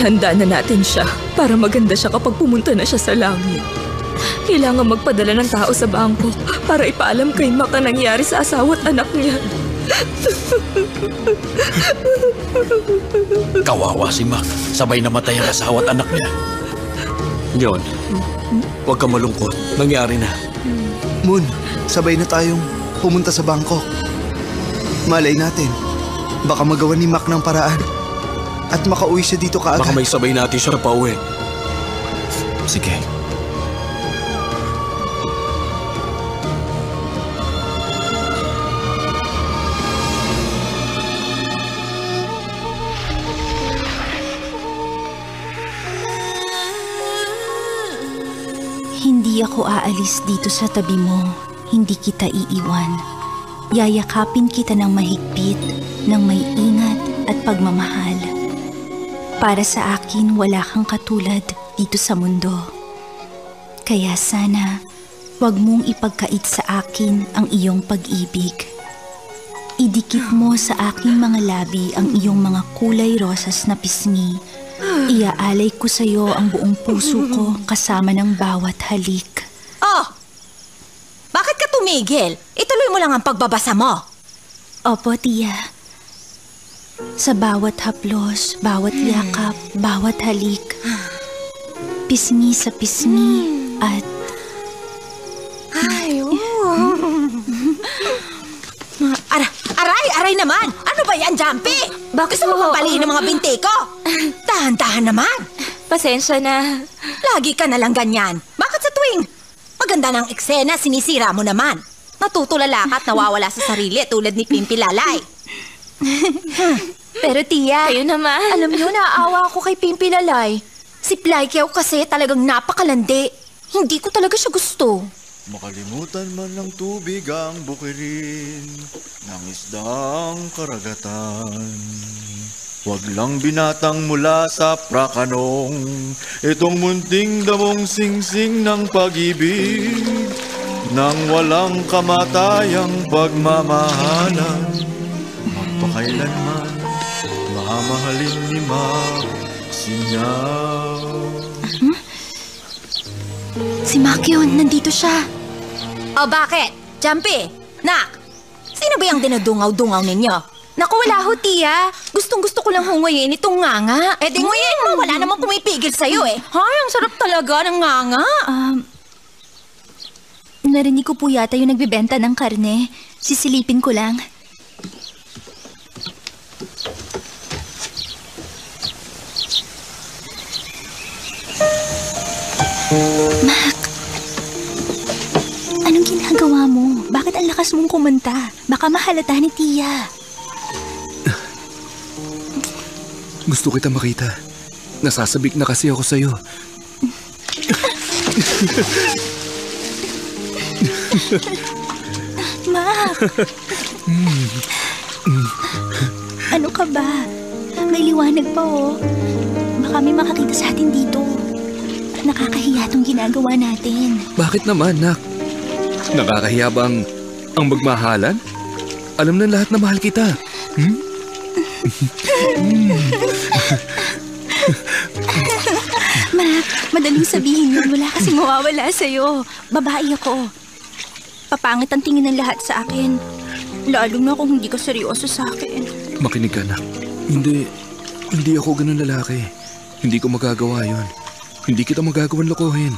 Ihanda na natin siya para maganda siya kapag pumunta na siya sa langit. Kailangan magpadala ng tao sa bangko para ipaalam kay Mac ang nangyari sa asawa at anak niya. Kawawa si Mac. Sabay namatay ang asawa at anak niya. John, huwag kang malungkot. Nangyari na. Moon, sabay na tayong pumunta sa Bangkok. Malay natin, baka magawa ni Mac ng paraan at makauwi siya dito kaagad. Baka may sabay natin siya na pauwi. Sige. Hindi ako aalis dito sa tabi mo. Hindi kita iiwan. Yayakapin kita ng mahigpit, ng may ingat at pagmamahal. Para sa akin, wala kang katulad dito sa mundo. Kaya sana, wag mong ipagkait sa akin ang iyong pag-ibig. Idikit mo sa aking mga labi ang iyong mga kulay rosas na pisngi. Iaalay ko sa iyo ang buong puso ko kasama ng bawat halik. Oh! Bakit ka tumigil? Ituloy mo lang ang pagbabasa mo. Opo, tiya. Sa bawat haplos, bawat yakap, bawat halik, pisngi sa pisngi at... Ay, Aray naman! Ano ba yan, Jumpy? Gusto mo pabalihin ng mga binti ko? Dahan-dahan naman. Pasensya na. Lagi ka nalang ganyan. Bakit sa tuwing maganda ng eksena, sinisira mo naman? Natutulala ka at nawawala sa sarili tulad ni Pimpi Lalay. Pero tiya, Kayo naman. alam niyo, naaawa ako kay Pimpi Lalay. Si Plykiaw kasi talagang napakalandi. Hindi ko talaga siya gusto. Makalimutan man ng tubig ang bukirin ng isdang karagatan. Huwag lang binatang mula sa prakanong itong munting damong singsing ng pag-ibig nang walang kamatayang pagmamahalan. Magpakailanman mamahalin ni Mac Sinyaw. Si Mac yun, nandito siya. O bakit? Jumpy, Nak, sino ba yung dinadungaw-dungaw ninyo? Naku, wala ho, tiya. Gustong-gusto ko lang hungayin itong nganga. Eh di nguyin mo, wala namang pumipigil sa'yo eh. Ay, ang sarap talaga ng nganga. Narinig ko po yata yung nagbibenta ng karne. Sisilipin ko lang. Mac, anong ginagawa mo? Bakit ang lakas mong kumanta? Baka mahalata ni tiya. Gusto kita makita. Nasasabik na kasi ako sa'yo. Mac! Ano ka ba? May liwanag pa oh. Baka may makakita sa atin dito. Nakakahiya tong ginagawa natin. Bakit naman, Nak? Nakakahiya bang ang magmahalan? Alam na lahat na mahal kita. Mac, madaling sabihin yun. Wala kasing mawawala sa'yo. Babae ako. Papangit ang tingin ng lahat sa akin. Lalo na kung hindi ka seryoso sa akin. Makinig ka, Nak. Hindi ako ganun lalaki. Hindi ko magagawa yon. Hindi kita magagawang lokohin.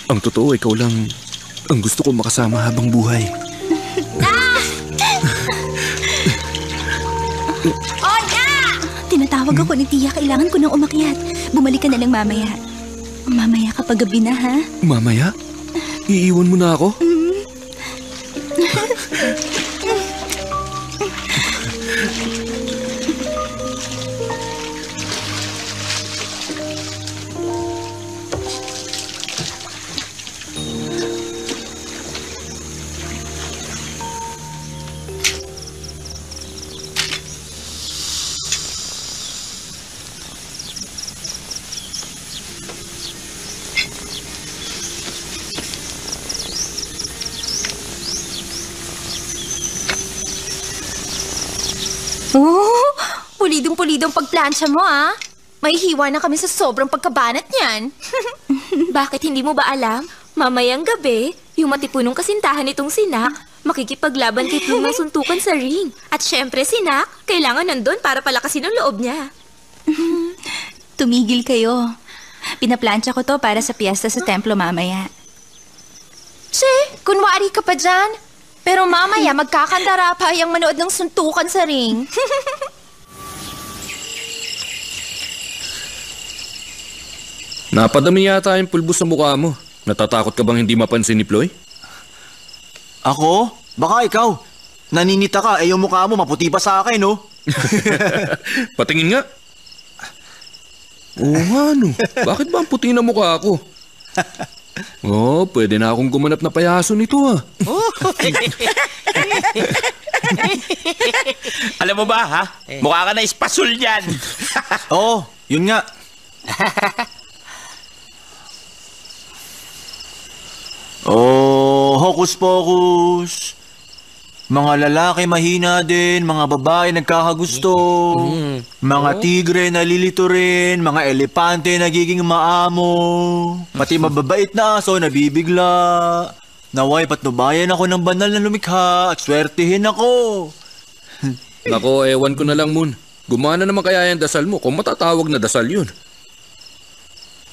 Ang totoo, ikaw lang ang gusto ko makasama habang buhay. Tinatawag ako ni Tia. Kailangan ko nang umakyat. Bumalik ka na lang mamaya. Mamaya kapag gabi na, ha? Mamaya? Iiwan mo na ako? Oh, pulidong-pulidong pagplansya mo, ah. May hiwa na kami sa sobrang pagkabanat niyan. Bakit hindi mo ba alam? Mamayang gabi, yung matipunong kasintahan nitong sinak, makikipaglaban kay Plum ng suntukan sa ring. At syempre, sinak, kailangan nandun para palakasin ang loob niya. Tumigil kayo. Pinaplansya ko to para sa piyesta sa templo mamaya. Che, kunwari ka pa dyan. Pero mamaya magkakandara pa yung manood ng suntukan sa ring. Napadami yata yung pulbos sa mukha mo. Natatakot ka bang hindi mapansin ni Ploy? Ako? Baka ikaw. Naninita ka, yung mukha mo maputi pa sa akin, no? Patingin nga. Oo nga, no. Bakit ba ang puti na mukha ko? Oh, pwede na akong gumanap na payaso nito, ah. Alam mo ba, ha? Mukha ka na espasol niyan. Oo, yun nga. Oh, hokus pokus. Mga lalaki mahina din, mga babae nagkakagusto, mga tigre nalilito rin, mga elepante nagiging maamo, pati mababait na aso nabibigla. Naway patnubayan ako ng banal na lumikha at swertihin ako. Nako, ewan ko na lang, Moon. Gumana naman kaya yung dasal mo kung matatawag na dasal yun.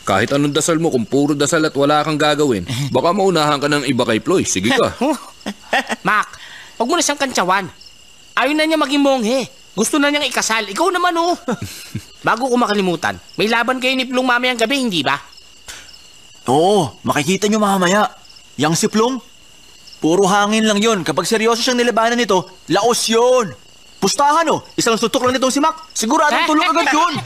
Kahit anong dasal mo, kung puro dasal at wala kang gagawin, baka maunahan ka ng iba kay Ploy. Sige ka. Mac, huwag mo na siyang kantsawan. Ayaw na niya maging monghe. Gusto na niyang ikasal. Ikaw naman, oh. Bago ko makalimutan, may laban kayo ni Plum mamayang gabi, hindi ba? Oo, makikita nyo mamaya. Yang si Plum, puro hangin lang yun. Kapag seryoso siyang nilabanan nito, laos yun. Pustahan, oh. Isang sutok lang nitong si Mac. Siguradong tulog agad yun.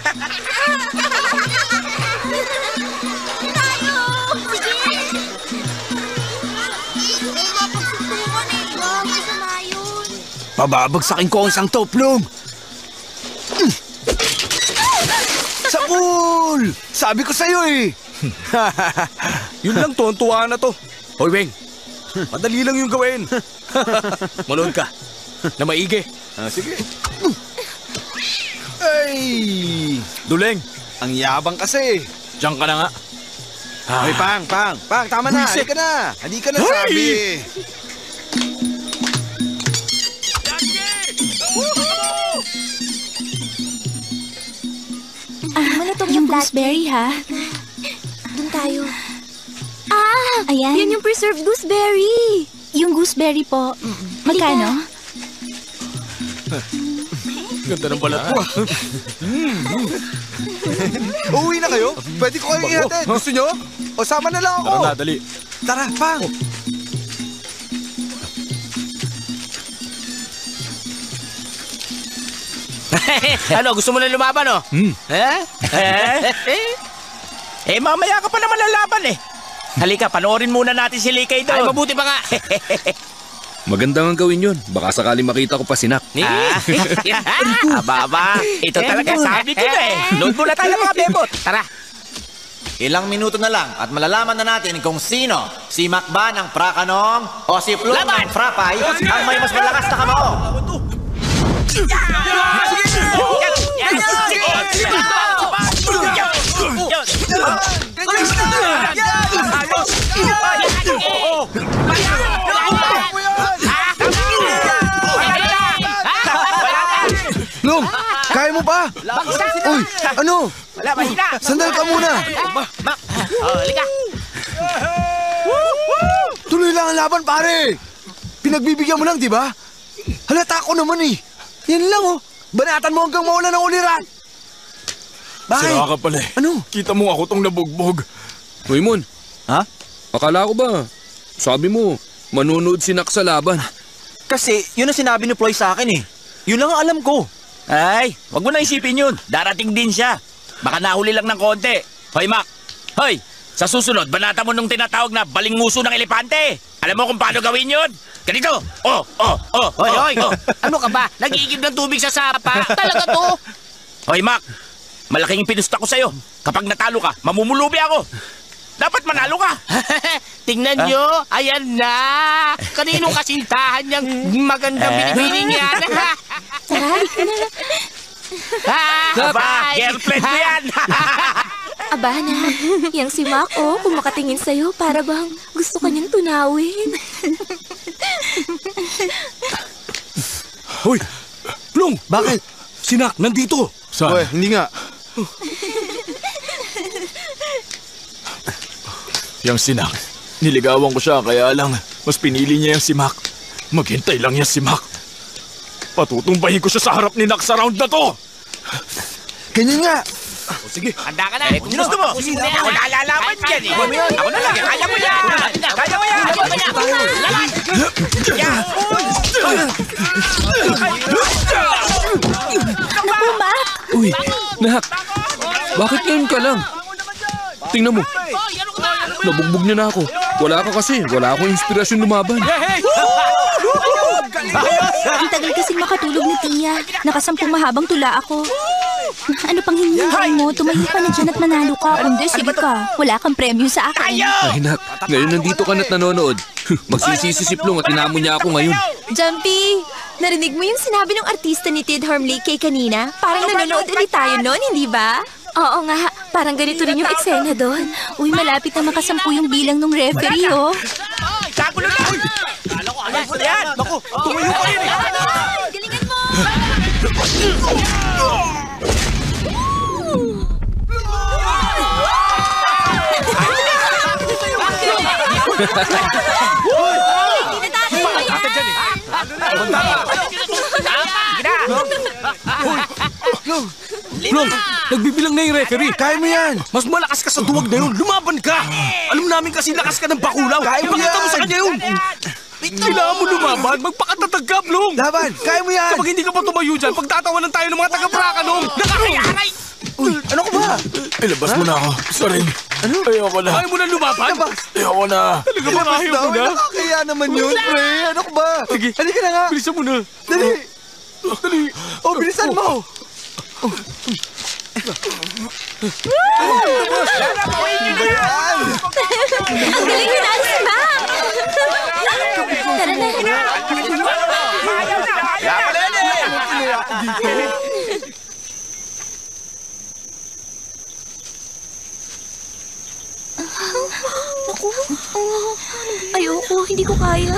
Pababagsakin ko ang isang to, Plum! Sapul! Sabi ko sa'yo eh! Yun lang, tuwan-tuwa na to. Hoy, Weng. Madali lang yung gawin. Manood ka. Na maigi. Sige. Ay! Duleng. Ang yabang kasi. Diyan ka na nga. Ay, Pang, tama na. Halika na. Halika na, sabi. Yung gooseberry, ha? Doon tayo. Ayan. Yan yung preserved gooseberry. Yung gooseberry po. Magkano? Ganda ng balat mo. Uuwi na kayo? Pwede ko kayong ihatid. Gusto nyo? O sama na lang ako. Tara na, dali. Tara, Pang. Ano, gusto mo na lumaban, oh? Mamaya ka pa naman lalaban, eh. Halika, panoorin muna natin si Likay doon. Ay, mabuti pa nga. Magandang ang gawin yun. Baka sakali makita ko pa si Nak. Aba, ito talaga sabi ko na, eh. Load mo na tayo mga bebot. Tara. Ilang minuto na lang at malalaman na natin kung sino, si Mac ba ng Prakanong o si Plum ng Frapay ang may mas malakas na kamao. Plum, kaya mo pa? Uy, ano? Wala, mahina. Sandal ka muna. Halika. lang ang laban, pare! Pinagbibigyan mo lang, di ba? Halata ko naman eh. Yan lang oh. Banatan mo hanggang mawala ng uliran. Bakit? Sira ka pala eh. Ano? Kita mo ako tong nabugbog. Uy, Mon. Ha? Akala ko ba? Sabi mo, manunood si Nak sa laban. Kasi yun ang sinabi ni Ploy sa akin eh. Yun lang ang alam ko. Ay, wag mo na isipin yun. Darating din siya. Baka nahuli lang ng konti. Hoy, Mac. Hoy, sa susunod, banata mo nung tinatawag na balinguso ng elepante. Alam mo kung paano gawin yun? Ganito. Hoy. Ano ka ba? Nag-iigib ng tubig sa sapa? Talaga to? Hoy, Mac. Malaking pinusta ko sa'yo. Kapag natalo ka, mamumulubi ako. Dapat manalo ka. Tingnan nyo, ayan na. Kaninong kasintahan niyang magandang binibining yan? Aba, girlfriend mo yan. Aba na, yang si Mac, oh, kung makatingin sa'yo, para bang gusto ka niyang tunawin. Hoy! Plong! Bakit? Sinak, nandito! Saan? Uy, hindi nga. Yang Sinak, niligawan ko siya kaya lang mas pinili niya yung si Mac. Maghintay lang yan si Mac. Patutumbahin ko siya sa harap ni Nak sa round na to! Ganyan nga. O sige. Handa ka na. Kung gusto mo, ako nalalaman dyan eh. Ako na lang, kaya mo yan. Kaya mo yan. Laban. Yan. Naku, Mac! Uy, Nak. Bakit ngayon ka lang? Tingnan mo. Nabugbog niya na ako. Wala ka kasi. Wala akong inspirasyon lumaban. Ang tagal kasing makatulog ni Tia. Nakasampung mahabang tula ako. Ano pang hinihintay mo? Tumayo ka na dyan at manalo ka. Kundi, sige ka. Wala kang premyo sa akin. Ay, Nak. Ngayon nandito ka na't nanonood. Magsisisi si Plong at tinamo niya ako ngayon. Jumpy, narinig mo yung sinabi ng artista ni Tid Harmley kay kanina? Parang nanonood ulit tayo noon, hindi ba? Oo nga, parang ganito rin yung eksena doon. Uy, malapit na makasampu yung bilang ng referee, oh. Kagulo na. Kala ko, alam mo na yan. Naku, tumayo pa rin. Galingan mo! Tinatapos mo yan! Plong, nagbibilang na yung referee. Kaya mo yan. Mas malakas ka sa duwag na yun. Lumaban ka. Alam namin kasi lakas ka ng bakulaw. Kaya mo Ipakita mo yan. sa kanya yun. Kailangan mo lumaban. Magpakatatag ka, Plong. Laban, kaya mo yan. Kapag hindi ka pa tumayo dyan, pagtatawanan tayo ng mga taga-Brackanong. Nakakayaray! Uy, ano ka ba? Ilabas mo na ako. Sorry. Ano? Ayoko na. Ayaw mo na lumaban? Ayoko na. Talaga ba ayaw mo na? Nakakaya naman yun, pre. Ano ka ba? Sige. Halika na nga. Bilisan mo na. Dali. Dali. Oh, bilisan mo. Galing na si Mac! Tara na. Naku, ayoko, hindi ko kaya.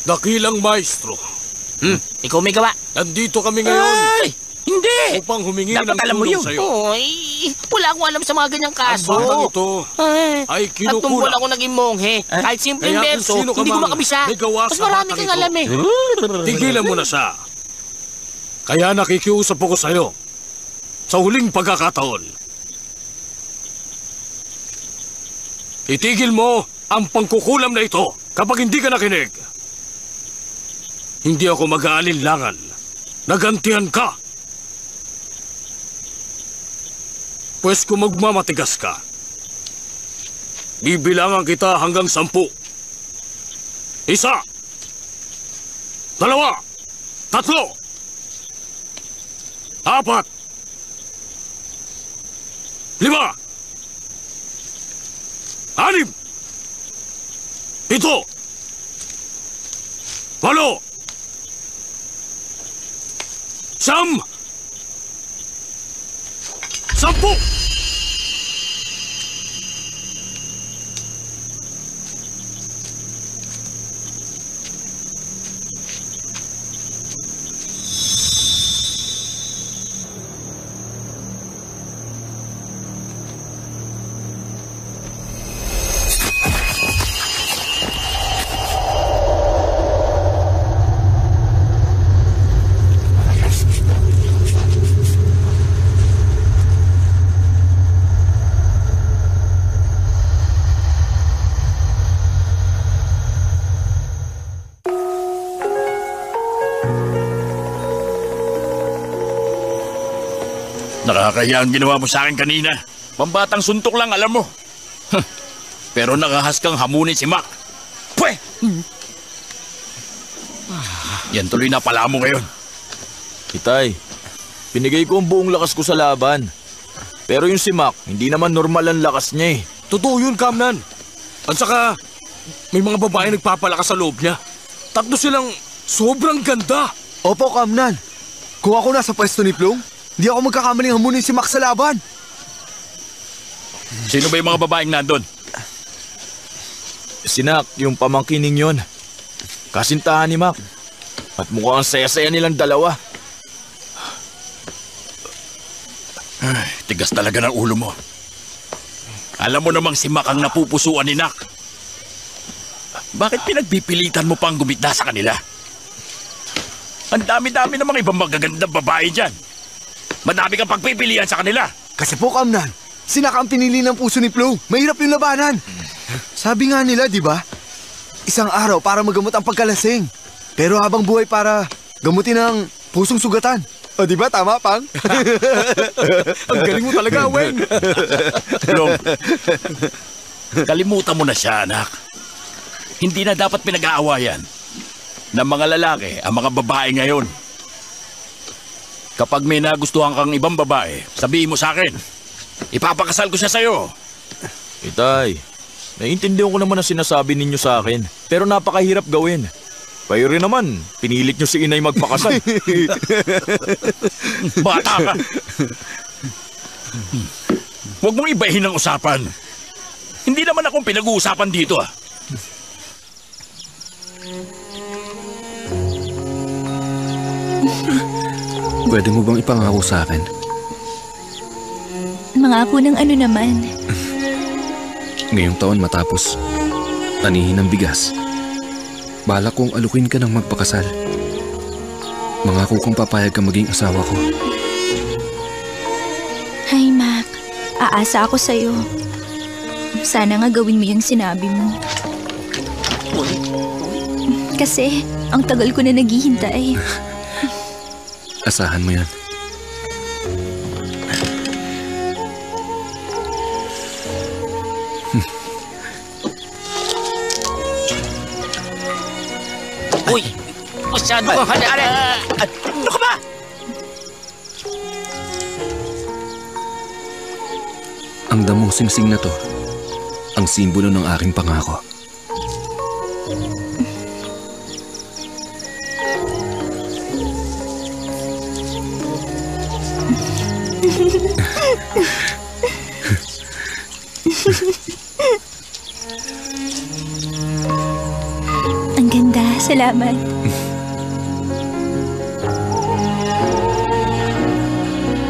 Dakilang maestro. Ikaw may gawa. Nandito kami ngayon Ay! Hindi! upang humingi Dapat ng alam mo tulong yun. sa'yo. Oy, wala akong alam sa mga ganyang kaso. Ang batang ito ay At nung kinukulang. wala ako naging monghe, kahit simpleng Kaya kung verso, sino ka hindi ko mang makabisa. may gawa Mas sa marami batang kang ito. alam eh. Tigilan mo na siya. Kaya nakikiusap ako sa'yo. Sa huling pagkakataon. Itigil mo ang pangkukulam na ito kapag hindi ka nakinig. Hindi ako mag-aalinlangan. Nagantihan ka. Pwes kung magmamatigas ka, bibilangan kita hanggang 10. 1, 2, 3, 4, 5, 6, 7, 8, 9, 10. Nakakahiya ang ginawa mo sa akin kanina. Pambatang suntok lang, alam mo. Pero nakahas kang hamunin si Mac. Pwe! Yan tuloy na pala mo ngayon. Itay, pinigay ko ang buong lakas ko sa laban. Pero yung si Mac, hindi naman normal ang lakas niya eh. Totoo yun, Kamnan. At saka, may mga babae nagpapalakas sa loob niya. Tatlo silang sobrang ganda. Opo, Kamnan. Kung ako nasa pwesto ni Plong, hindi ako magkakamaling hamunin si Mac sa laban. Sino ba yung mga babaeng nandun? Si Nak, yung pamangkining yon. Kasintahan ni Mac. At mukhang saya-saya nilang dalawa. Ay, tigas talaga ng ulo mo. Alam mo namang si Mac ang napupusuan ni Nak. Bakit pinagpipilitan mo pang gumita sa kanila? Ang dami-dami namang ibang magagandang babae dyan. Madami kang pagpipilian sa kanila. Kasi po, Kamnan, si Nak ang pinili ng puso ni Plong. Mahirap yung labanan. Sabi nga nila, di ba? Isang araw para magamot ang pagkalasing. Pero habang buhay para gamutin ang pusong sugatan. O di ba? Tama, Pang? Ang galing mo talaga, Weng. Plong, kalimutan mo na siya, anak. Hindi na dapat pinag-aawayan ng mga lalaki ang mga babae ngayon. Kapag may nagustuhan kang ibang babae, sabihin mo sa akin. Ipapakasal ko siya sa'yo. Itay, naiintindihan ko naman ang sinasabi ninyo sa akin. Pero napakahirap gawin. Kayo rin naman, pinilit nyo si Inay magpakasal. Bata ka. Huwag mong ibahin ang usapan. Hindi naman akong pinag-uusapan dito ah. Pwede mo bang ipangako sa akin? Mangako ng ano naman. Ngayong taon matapos anihin ng bigas, balak kong alukin ka ng magpakasal. Mangako kong papayag ka maging asawa ko. Hi, Mac. Aasa ako sa'yo. Sana nga gawin mo yung sinabi mo. Kasi, ang tagal ko na naghihintay. Asahan mo yan. Uy! Masyado kang hali-hali! Ano ka ba? Ang damong singsing na to, ang simbolo ng aking pangako. Ang ganda. Salamat.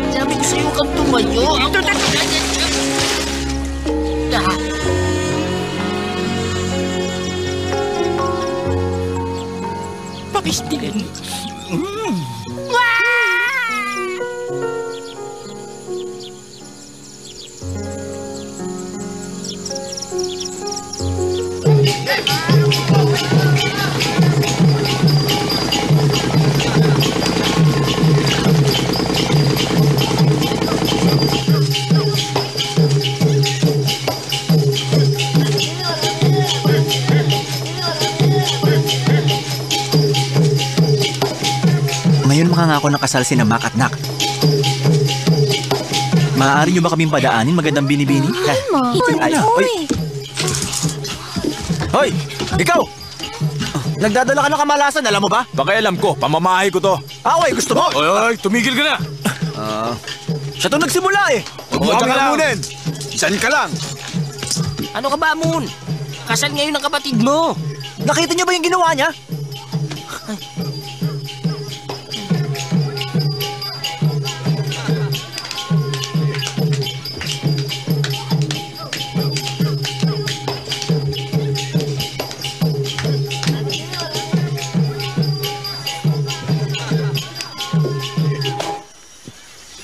Sabi ko sa'yo kang tumayo. Papistilin. Ngayon makangako ng kasal sina Mac at Nak. Maaari niyo ba kaming padaanin magandang binibini? Ay, Hoy! Ikaw! Nagdadala ka ng kamalasan, alam mo ba? Pakialam ko, pamamahay ko to. Away, gusto mo? Oy, tumigil ka na. Siya to nagsimula eh. Huwag mo kang lamunin. Diyan ka lang. Ano ka ba, Moon? Kasal ngayon ng kapatid mo. Nakita niyo ba yung ginawa niya?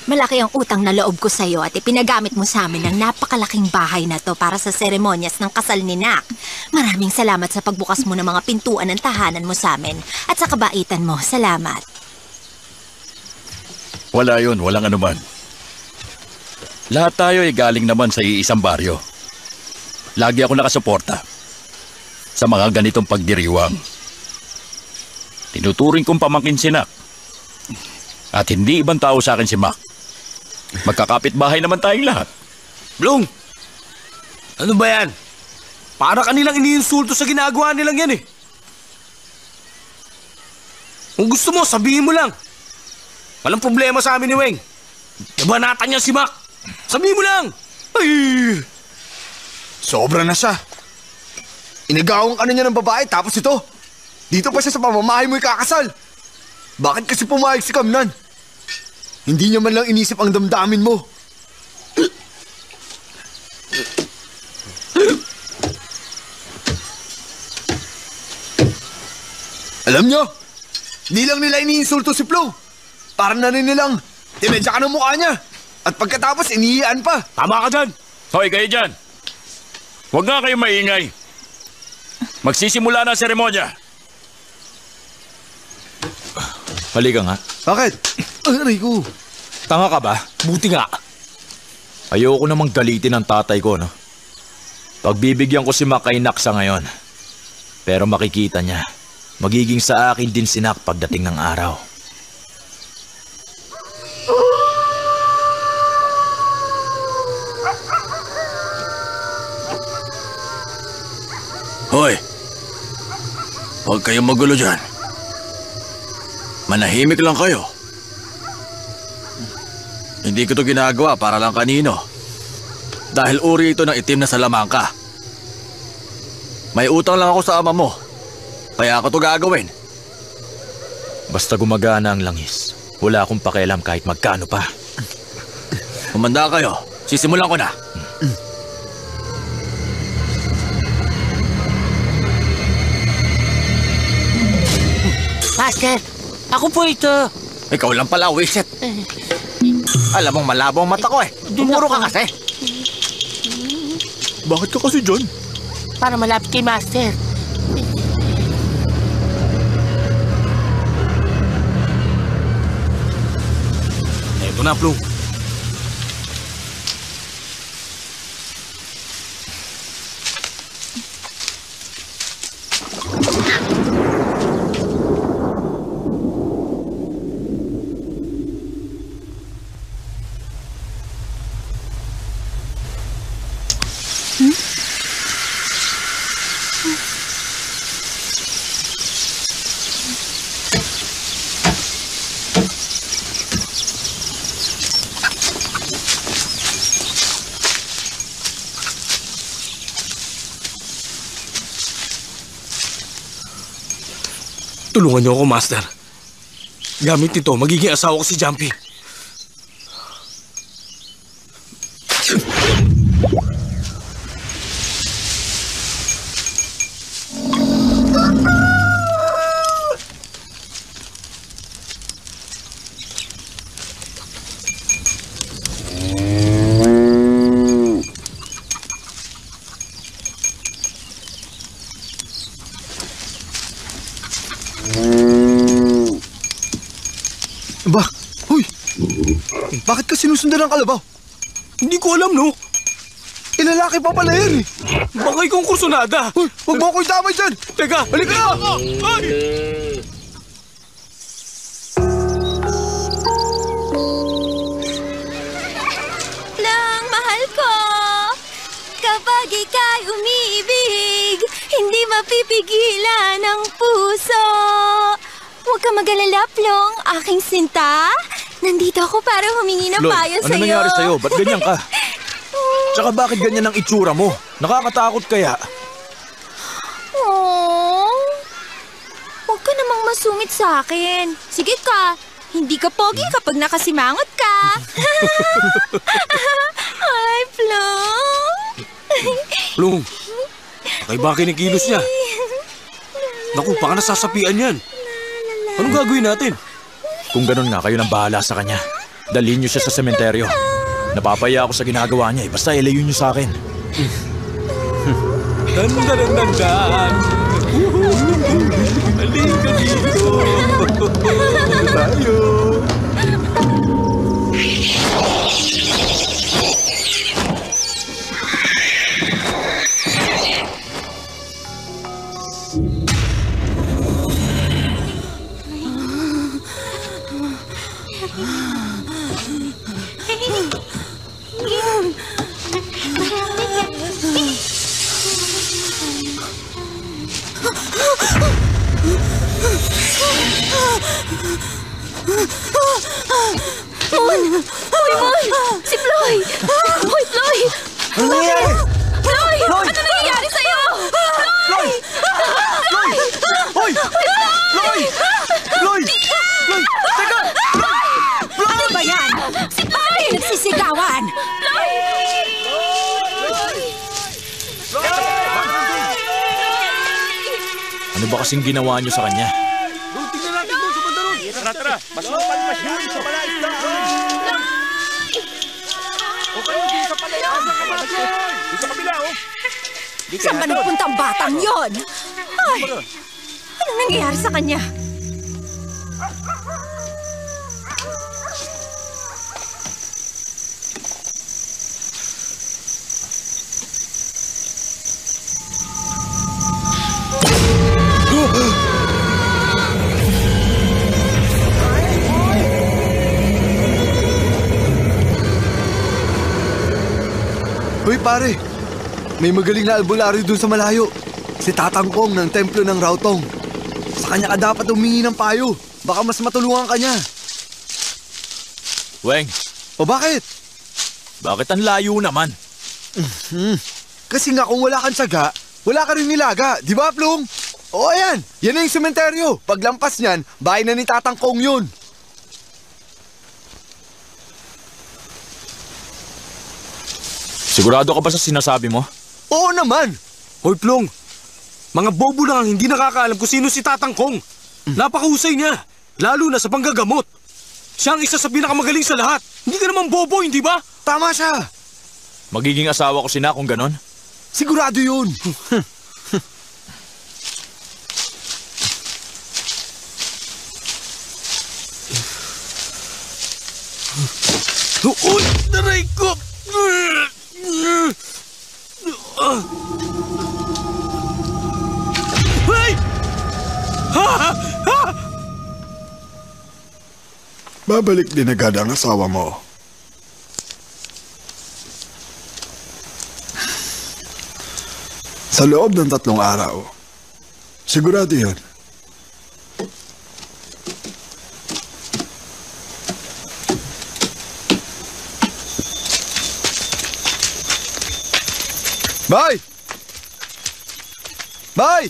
Malaki ang utang na loob ko sa'yo at ipinagamit mo sa amin ang napakalaking bahay na to para sa seremonyas ng kasal ni Nak. Maraming salamat sa pagbukas mo ng mga pintuan ng tahanan mo sa amin at sa kabaitan mo. Salamat. Wala yun, walang anuman. Lahat tayo ay galing naman sa iisang baryo. Lagi ako nakasuporta sa mga ganitong pagdiriwang. Tinuturing kong pamangkin si Nak. At hindi ibang tao sa akin si Mac. Magkakapit-bahay naman tayong lahat. Blong! Ano ba yan? Para kanilang iniinsulto sa ginagawa nilang yan eh. Kung gusto mo, sabihin mo lang. Walang problema sa amin ni Weng. Nabanatan niya si Mac. Sabihin mo lang. Ay! Sobra na siya. Inagawan ka na niya ng babae tapos ito. Dito pa siya sa pamamahay mo ikakasal. Bakit kasi pumayag si Kamnan? Hindi niya man lang inisip ang damdamin mo. Alam niyo, di lang nila iniinsulto si Flo. Parang na rin nilang tinadya ka ng mukha niya. At pagkatapos, inihiyaan pa. Tama ka dyan. Hoy, kayo dyan. Huwag nga kayong maingay. Magsisimula na ang seremonya. Halika nga. Bakit? Aray ko. Tanga ka ba? Buti nga. Ayoko namang galitin ang tatay ko, no? Pagbibigyan ko si Mac kay Nak sa ngayon. Pero makikita niya, magiging sa akin din si Nak pagdating ng araw. Hoy! Huwag kayong magulo dyan. Manahimik lang kayo. Hindi ko to ginagawa para lang kanino. Dahil uri ito ng itim na salamangka. May utang lang ako sa ama mo. Kaya ako to gagawin. Basta gumagana ang langis, wala akong pakialam kahit magkano pa. Kumanda kayo. Sisimulan ko na. Master, ako po ito. Ikaw lang pala, Wiset. Alam mong malabo ang mata ko eh. Tumuro ka kasi. Bakit ka kasi dyan? Para malapit kay Master. Eto na, Flo. Tulungan niyo ako, Master. Gamit ito, magiging asawa ko si Jumpy. Ba? Hoy! Bakit ka sinusundan ng kalabaw? Hindi ko alam, no? Lalaki pa pala yan eh. Baka ikaw ang kursunada. Hoy! Huwag mo ako'y damay dyan! Teka, halika na! Ay! Lang, mahal ko. Kapag ika'y umiibig, hindi mapipigilan ang puso. Huwag ka mag-alala, Plong, aking sinta. Nandito ako para humingi ng Lord, payo ano sa'yo. nangyari sa'yo? Ba't ganyan ka? Tsaka bakit ganyan ang itsura mo? Nakakatakot kaya? Oh, huwag ka namang masungit sa akin. Sige ka, hindi ka pogi kapag nakasimangot ka. Ay, Plong. Plong, kakaiba kinikilos niya. Naku, baka nasasapian yan. Anong gagawin natin? Kung ganun nga, kayo nang bahala sa kanya. Dalhin niyo siya sa sementeryo. Napapaya ako sa ginagawa niya eh. Basta ilayo niyo sa akin. Dan. Halika dito. Tayo. Mon! Hoy, Mon! Si Floy! Hoy, Floy! Ano nangyayari? Floy! Floy! Ano nangyayari sa'yo? Floy! Floy! Hoy! Floy! Floy! Floy! Teka! Ano ba yan? Si Floy! Nagsisigawan! Ano ba kasing ginawa niyo sa kanya? Tingnan natin doon sa banda ron. Tara, mas lupal masyari sa palaisdaan. Okay, hindi sa palayaan ng kabalasyon. Doon sa kabila, oh. Saan ba nagpunta ang batang yon? Ay! Anong nangyayari sa kanya? Hoy pare, may magaling na albularyo dun sa malayo. Si Tatang Kong ng templo ng Rautong. Sa kanya ka dapat humingi ng payo. Baka mas matulungan ka niya. Weng, O bakit? bakit ang layo naman? Kasi nga kung wala kang tiyaga, wala ka rin nilaga. Di ba, Plong? O ayan, yan na yung sementeryo. Paglampas niyan, bahay na ni Tatang Kong yun. Sigurado ka ba sa sinasabi mo? Oo naman. Hoy, Plong. Mga bobo lang ang hindi nakakaalam kung sino si Tatang Kong. Napakahusay niya, lalo na sa panggagamot. Siya ang isa sa pinakamagaling sa lahat. Hindi ka naman bobo, hindi ba? Tama siya. Magiging asawa ko sina kung ganon? Sigurado yun. Uy! Taray ko! Hey! Babalik din agad ang asawa mo. Sa loob ng 3 araw. Sigurado yun. Bye! Bye!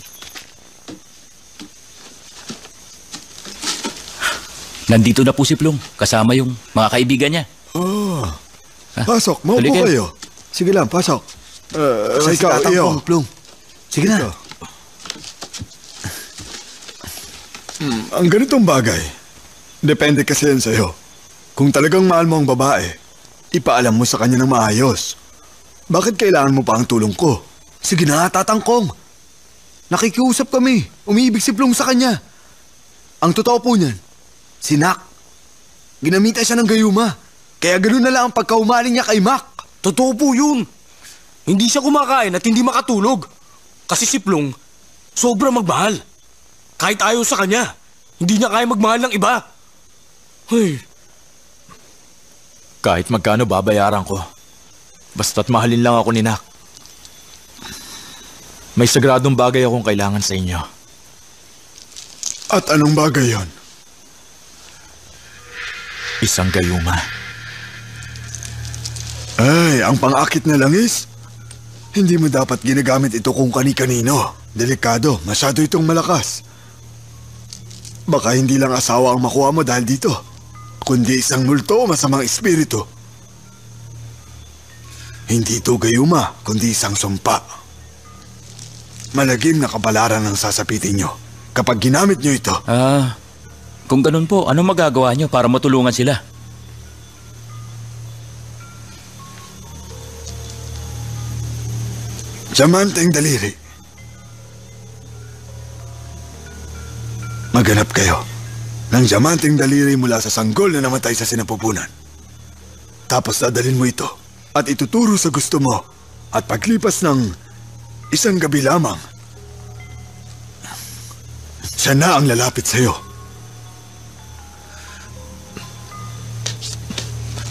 Nandito na po si Plong, kasama yung mga kaibigan niya. Oh. Pasok, maupo Halika. kayo. Sige lang, pasok. Si Ikaw, Tatang iyo. Kong, Plong. Sige na. Ang ganitong bagay, depende kasi yan sa'yo. Kung talagang mahal mo ang babae, ipaalam mo sa kanya ng maayos. Bakit kailangan mo pa ang tulong ko? Sige na, Tatang Kong. Nakikiusap kami. Umiibig si Plong sa kanya. Ang totoo po niyan, si Nak. Ginamitan siya ng gayuma. Kaya ganoon na lang ang pagkaumaling niya kay Mac. Totoo po yun. Hindi siya kumakain at hindi makatulog. Kasi si Plong, sobrang magmahal. Kahit ayaw sa kanya, hindi niya kaya magmahal ng iba. Hey. Kahit magkano babayaran ko. Basta't mahalin lang ako ni Nak. May sagradong bagay akong kailangan sa inyo. At anong bagay yon? Isang gayuma. Ay, ang pang-akit na langis? Hindi mo dapat ginagamit ito kung kani-kanino. Delikado, masyado itong malakas. Baka hindi lang asawa ang makuha mo dahil dito, kundi isang multo o masamang espiritu. Hindi ito gayuma, kundi isang sumpa. Malagim na kabalaran ang sasapitin nyo kapag ginamit nyo ito. Kung ganun po, ano magagawa nyo para matulungan sila? Diamanteng daliri. Maghanap kayo ng diamanteng daliri mula sa sanggol na namatay sa sinapupunan. Tapos dadalhin mo ito at ituturo sa gusto mo. At paglipas ng isang gabi lamang, siya na ang lalapit sa'yo.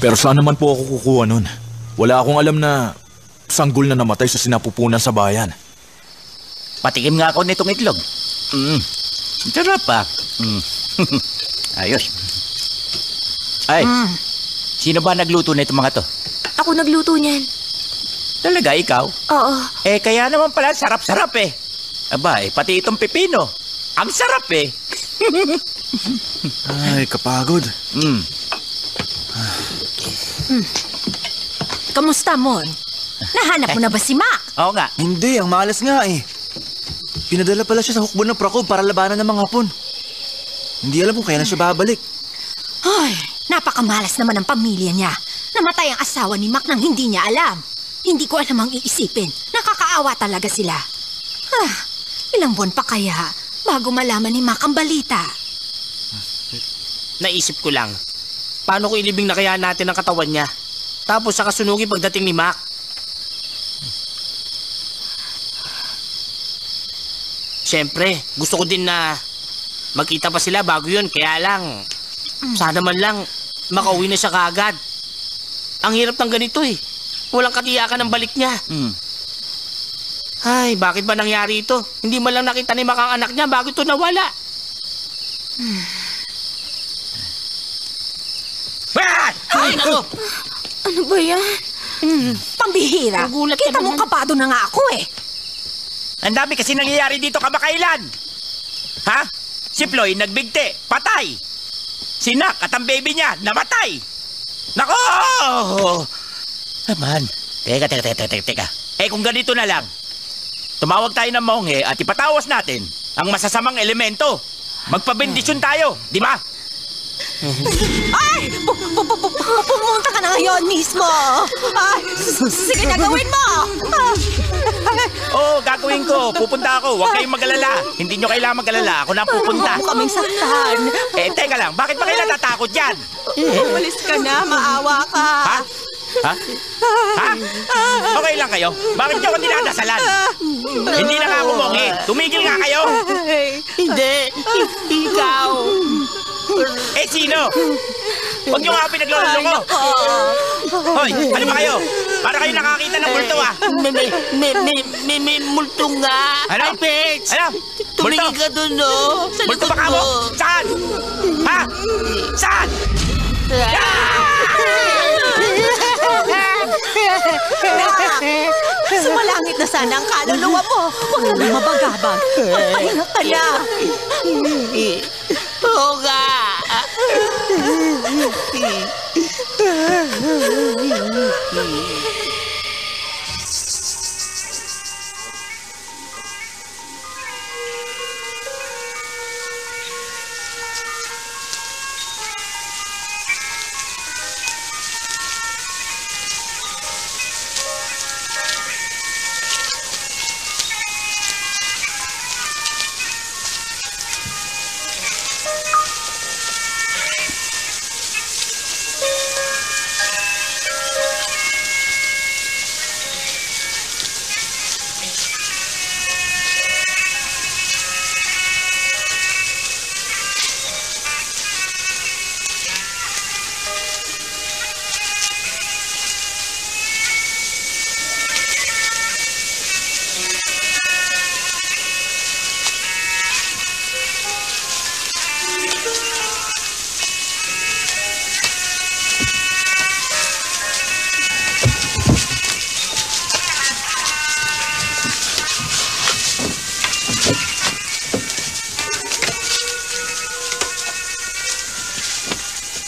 Pero saan naman po ako kukuha nun? Wala akong alam na sanggol na namatay sa sinapupunan sa bayan. Patikim nga ako nitong itlog. Sarap pa. Ayos. Ay, sino ba nagluto na itong mga to? Ako nagluto niyan. Talaga, ikaw? Oo. Kaya naman pala, sarap-sarap eh. Aba, pati itong pipino. Ang sarap eh. Ay, kapagod. Kamusta, Mon? Nahanap mo na ba si Mac? Oo nga. Hindi, ang malas nga eh. Pinadala pala siya sa hukbo ng Prakob para labanan ng mga Hapon. Hindi alam kung kailan siya babalik. Ay, napakamalas naman ang pamilya niya. Namatay ang asawa ni Mac nang hindi niya alam. Hindi ko alam ang iisipin. Nakakaawa talaga sila. Ilang buwan pa kaya bago malaman ni Mac ang balita. Naisip ko lang, paano ko ilibing na kaya natin ang katawan niya? Tapos sa kasunugin pagdating ni Mac. Siyempre, gusto ko din na magkita pa sila bago yun. Kaya lang, sana man lang makauwi na siya kaagad. Ang hirap ng ganito eh. Walang katiyakan ng balik niya. Ay, bakit ba nangyari ito? Hindi man lang nakita ni Mac ang anak niya bago ito nawala. Ay, nako! Ano ba yan? Pambihira. Nagulat ka Kita mo naman. kabado na nga ako eh. Ang dami kasi nangyayari dito kamakailan. Ha? Si Floyd nagbigti, patay. Si Nak at ang baby niya, namatay. Nako! Naman. Teka. Kung ganito na lang, tumawag tayo ng monghe at ipatawas natin ang masasamang elemento. Magpabendisyon tayo, di ba? Ay! Pumunta ka na ngayon mismo! Ay, sige na, gawin mo! Oo, gagawin ko. Pupunta ako. Huwag kayong mag-alala. Hindi nyo kailangan mag-alala. Ako na pupunta. Huwag mo kaming saktan. Teka lang. Bakit ba kayo natatakot dyan? Umalis ka na, maawa ka. Ha? Okay lang kayo? Bakit nyo ako dinadasalan? Hindi na nga ako monghe. Tumigil nga kayo. Hindi, ikaw. Sino? Huwag nyo nga pinagloloko. Hoy, ano ba kayo? Para kayo nakakita ng multo ah. May multo nga. Ano? Ay, Pets! Ano? Tumingin Multo? ka doon, no? Sa Multo likod ba ka mo? Saan? Ha? Saan? Sumalangit na sana ang kaluluwa mo. Huwag ka na mabagabag. Magpahinga ka na. Oo nga.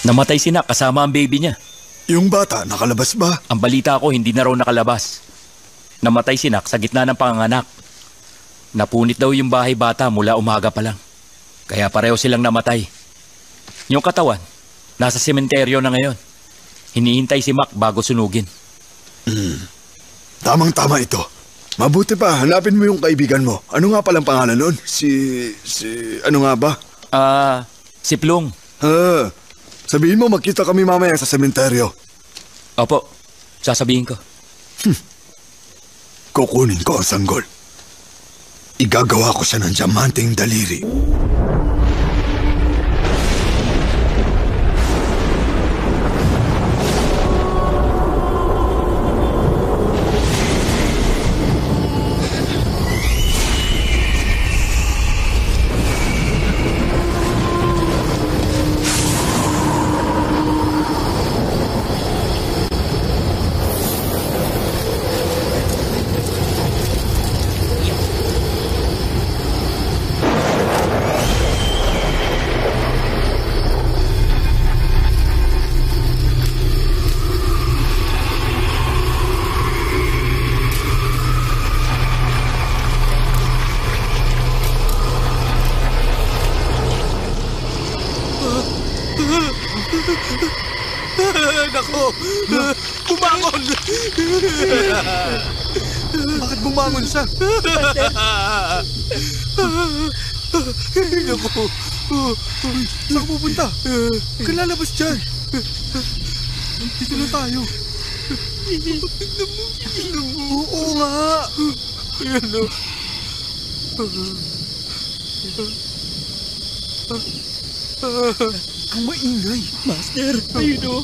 Namatay si Nak kasama ang baby niya. Yung bata, nakalabas ba? Ang balita ko, hindi na raw nakalabas. Namatay si Nak sa gitna ng panganganak. Napunit daw yung bahay bata mula umaga pa lang. Kaya pareho silang namatay. Yung katawan, nasa sementeryo na ngayon. Hinihintay si Mac bago sunugin. Tamang-tama ito. Mabuti pa, hanapin mo yung kaibigan mo. Ano nga palang pangalan nun? Ano nga ba? Si Plong. Sabihin mo magkita kami mamaya sa sementeryo. Opo, sasabihin ko. Kukunin ko ang sanggol. Igagawa ko siya ng diamanteng daliri. anak ko! Bumangon! Bakit bumangon siya? Naku! Saan ka pupunta? Kalalabas dyan. Dito na tayo. Oo nga. Ayan na. Ang maingay. Master, ayun o.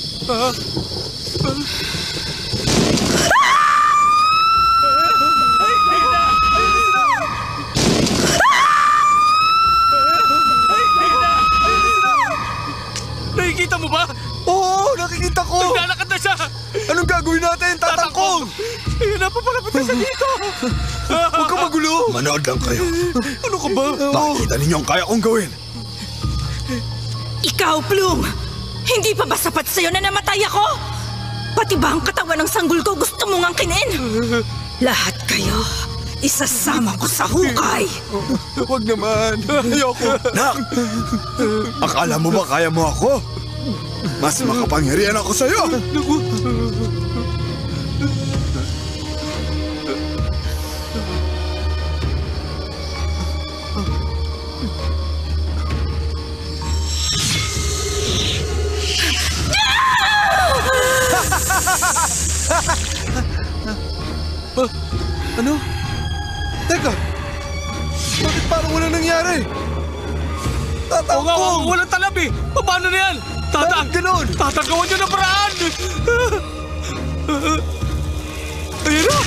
Nakikita mo ba? Oo, nakikita ko. Naglalakad na siya! Anong gagawin natin? Tatangkong! Ayun na, papalapit na siya dito! Huwag ka magulo. Manood lang kayo. Ano ka ba? Makikita ninyo ang kaya kong gawin. Ikaw, Plum! Hindi pa ba sapat sa'yo na namatay ako? Pati ba ang katawan ng sanggol ko gusto mong angkinin? Lahat kayo, isasama ko sa hukay. Huwag naman. Ayoko. Nak! Akala mo ba kaya mo ako? Mas makapangyarihan ako sa'yo! Ano? Teka! Bakit parang wala nangyari? Tatangkong! Walang talab eh! Paano na yan? Bakit ganon? Tatagawan nyo ng paraan! Ayun na!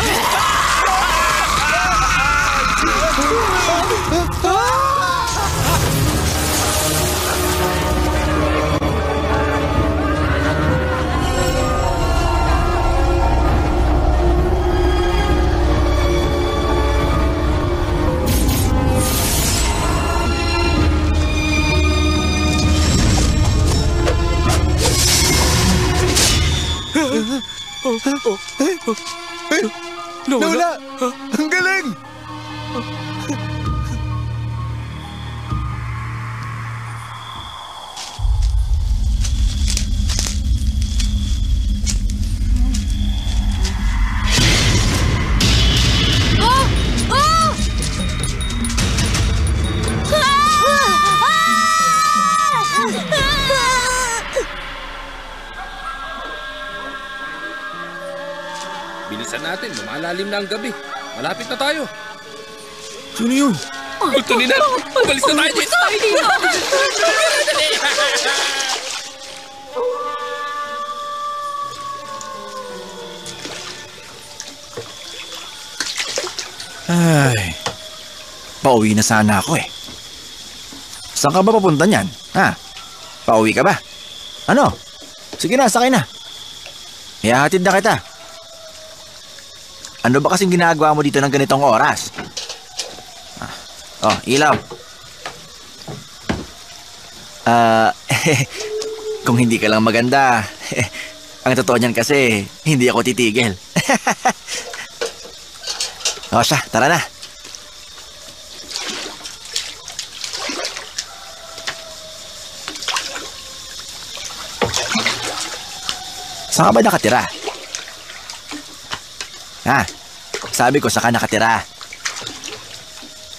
Nawala! Ang galing! Bilisan natin, lumalalim na ang gabi. Malapit na tayo. Sino yun? Ito nila! Umalis na tayo dito! Ay, pauwi na sana ako eh. Saan ka ba papunta niyan? Ha? Pauwi ka ba? Ano? Sige na, sakay na. Ihahatid na kita. Ano ba kasing ginagawa mo dito ng ganitong oras? Oh, ilaw. Kung hindi ka lang maganda, ang totoo niyan kasi, hindi ako titigil. O siya, tara na. Saan ka ba nakatira? Sabi ko saan ka nakatira.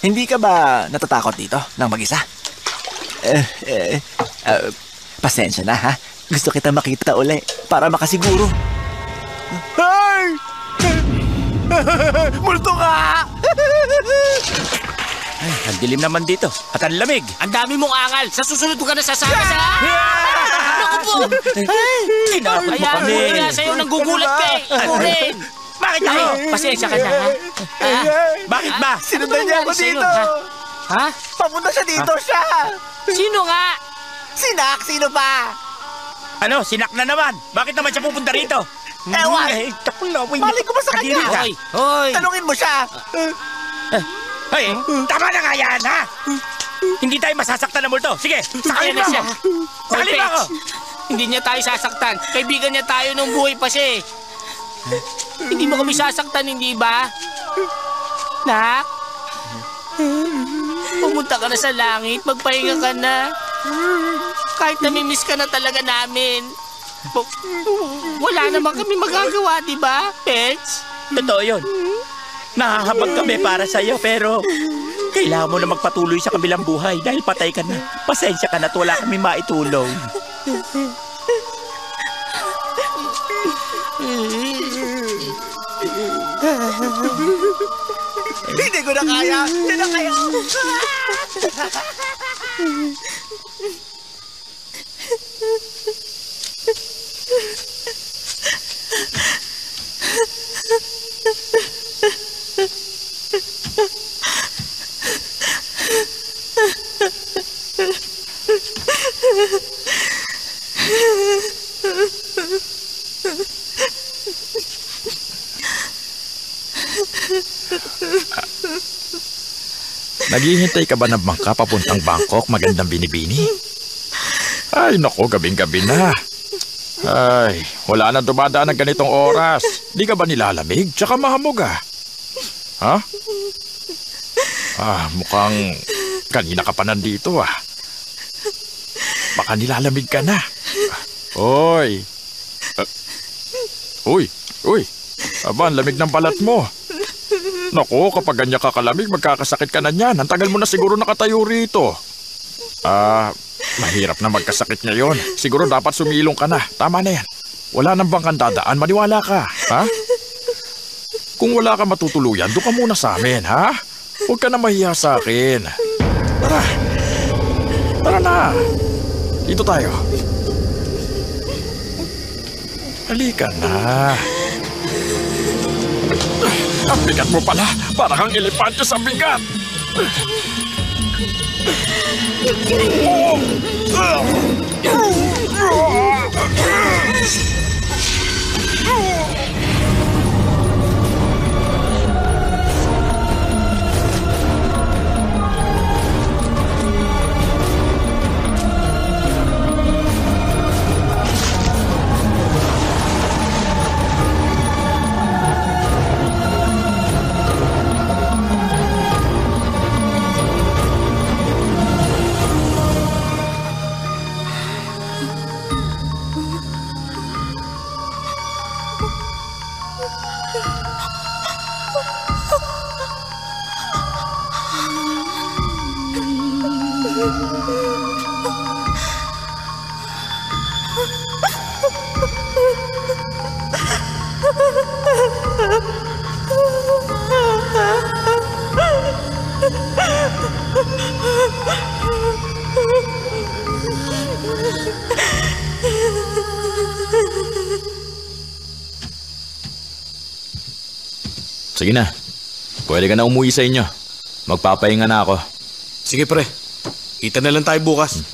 Hindi ka ba natatakot dito nang mag-isa? Pasensya na ha. Gusto kita makita uli para makasiguro. Ay! Multo ka! Ay, ang dilim naman dito. At ang lamig. Ang dami mong angal. Sa susunod ko ka na sasama sa... Naku po! Tinapot mo kami. Kaya sa'yo nang gugulat ka eh. Ako rin. Bakit ako? Pasensya ka na ha. Bakit ba? Sinundan niya ako Sa'yo, dito. ha? Papunta siya dito siya. Sino nga? Sinak, sino pa? Ano, sinak na naman. Bakit naman siya pupunta rito? Ewan. Malay ko ba sa Kadiri kanya? ka. Hoy! Tanungin mo siya. Hoy, tama na nga yan, ha? Hindi tayo masasaktan ng multo. Sige, sakalin Ayan na mo siya. ako. Sakalin mo ako. Hindi niya tayo sasaktan. Kaibigan niya tayo nung buhay pa siya eh. Hindi mo kami sasaktan, hindi ba? Nak? Pumunta ka na sa langit, magpahinga ka na. Kahit namimiss ka na talaga namin. Wala naman kami magagawa, di ba, Pets? Totoo yun. Nahahabag kami para sa'yo, pero kailangan mo na magpatuloy sa kabilang buhay dahil patay ka na. Pasensya ka na at wala kami maitulong. Hindi ko na kaya! Hindi na kayo! Naghihintay ka ba ng bangka papuntang Bangkok, magandang binibini? Ay, nako, gabing-gabi na. Ay, wala na dumadaan ng ganitong oras. Di ka ba nilalamig? Tsaka mahamog ah. Ha? Mukhang kanina ka pa nandito ah. Baka nilalamig ka na. Uy. Uy. Aba, ang lamig ng balat mo. Naku, kapag ganyan ka kalamig, magkakasakit ka na niyan. Ang tagal mo na siguro nakatayo rito. Mahirap na magkasakit ngayon. Siguro dapat sumilong ka na. Tama na yan. Wala nang bangkang dadaan, maniwala ka. Ha? Kung wala ka matutuluyan, doon ka muna sa amin, ha? Huwag ka na mahiya sa akin. Tara na. Dito tayo. Halika na. Ang bigat mo pala. Para kang elepante sa bigat. Sige na. Pwede ka na umuwi sa inyo. Magpapahinga na ako. Sige pre, kita na lang tayo bukas.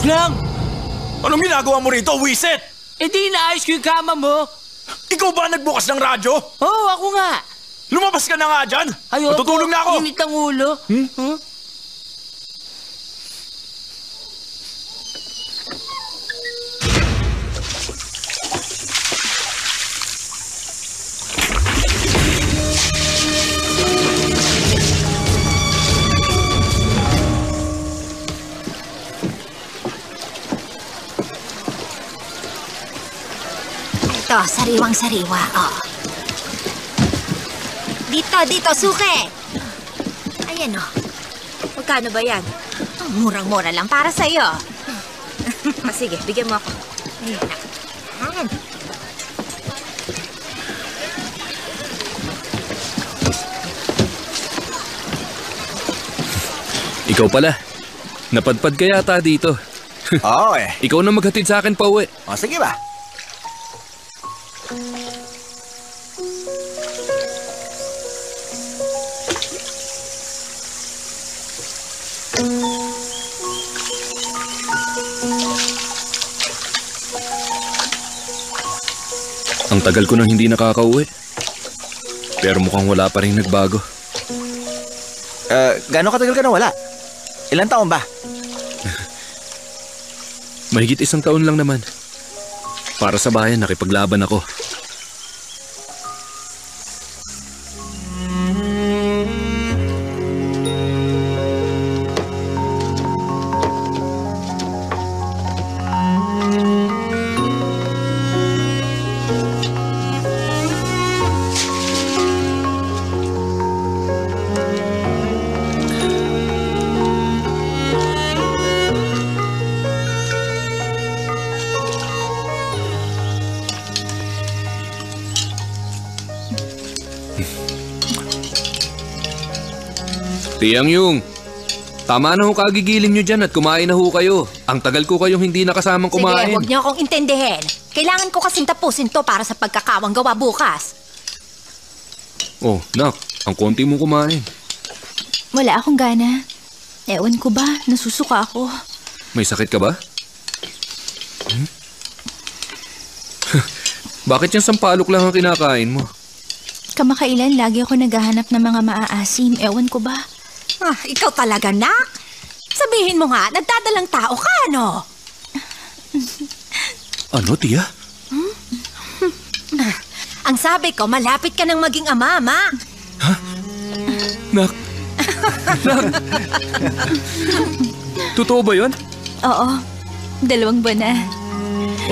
Lang! Anong ginagawa mo rito, Wiset? Eh di inaayos ko yung kama mo. Ikaw ba nagbukas ng radyo? Oo, ako nga. Lumabas ka na nga dyan! Ayoko. Matutulog na ako! Init ang ulo. Huh? Ito, sariwang-sariwa. Oh. Dito, suke! Ayan oh. Magkano ba yan? Oh, murang-mura lang para sa'yo. Sige, bigyan mo ako. Ayan. Ikaw pala. Napadpad ka yata dito. Oo eh. Ikaw na maghatid sa akin pa uwi. O sige ba? Ang tagal ko nang hindi nakakauwi. Pero mukhang wala pa rin nagbago. Gaano katagal ka na wala? Ilang taon ba? Mahigit 1 taon lang naman. Para sa bayan, nakipaglaban ako. Tiyang Yung, tama na ho kagigiling nyo dyan at kumain na ho kayo. Ang tagal ko kayong hindi nakasamang kumain. Sige, huwag niyo akong intindihin. Kailangan ko kasing tapusin to para sa pagkakawang gawa bukas. Oh, nak, ang konti mong kumain. Wala akong gana. Ewan ko ba, nasusuka ako. May sakit ka ba? Bakit yung sampalok lang ang kinakain mo? Kamakailan, lagi ako naghahanap ng mga maaasim. Ewan ko ba? Ah, ikaw talaga, nak? Sabihin mo nga, nagdadalang tao ka, ano? Ano, tiya? Ang sabi ko, malapit ka nang maging ama, ma. Ha? Nak? Nak? Totoo ba yun? Oo, 2 buwan na.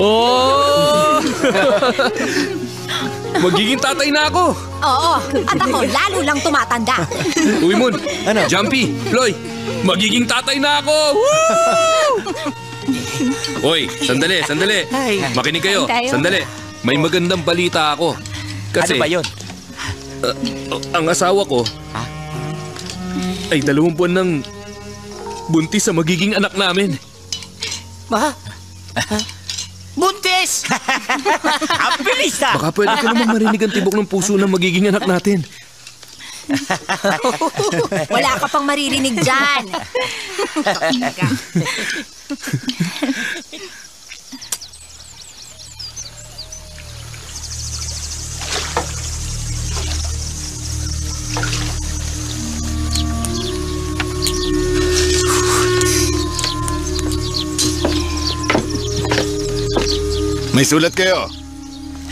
Oh! Magiging tatay na ako! Oo, at ako lalo lang tumatanda. Uy, Moon! Ano? Jumpy! Ploy! Magiging tatay na ako! Woo! Hoy, sandali! Makinig kayo, sandali. May magandang balita ako. Kasi, ano ba yun? Ang asawa ko ay 2 buwan ng buntis sa magiging anak namin. Buntis! Ang bilis ha! Baka pwede ko naman marinig ang tibok ng puso ng magiging anak natin. Wala ka pang maririnig dyan. May sulat kayo.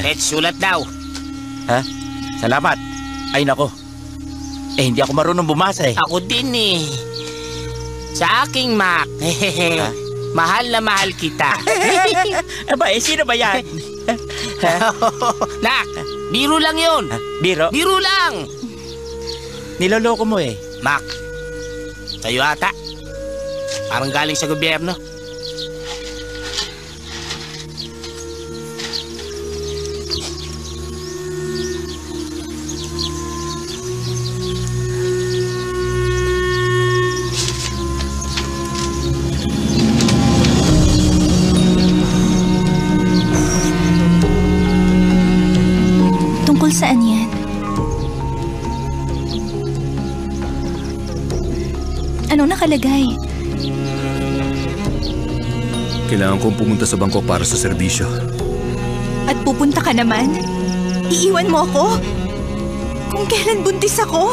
Red, sulat daw. Ha? Salamat. Ay nako. Hindi ako marunong bumasa eh. Ako din eh. Sa aking Mac. Mahal na mahal kita. Aba, sino ba yan? Nak, biro lang yun. Biro? Biro lang. Niloloko mo eh. Mac, sa'yo ata. Parang galing sa gobyerno. Saan yan? Anong nakalagay? Kailangan kong pumunta sa bangko para sa serbisyo. At pupunta ka naman? Iiwan mo ako? Kung kailan buntis ako?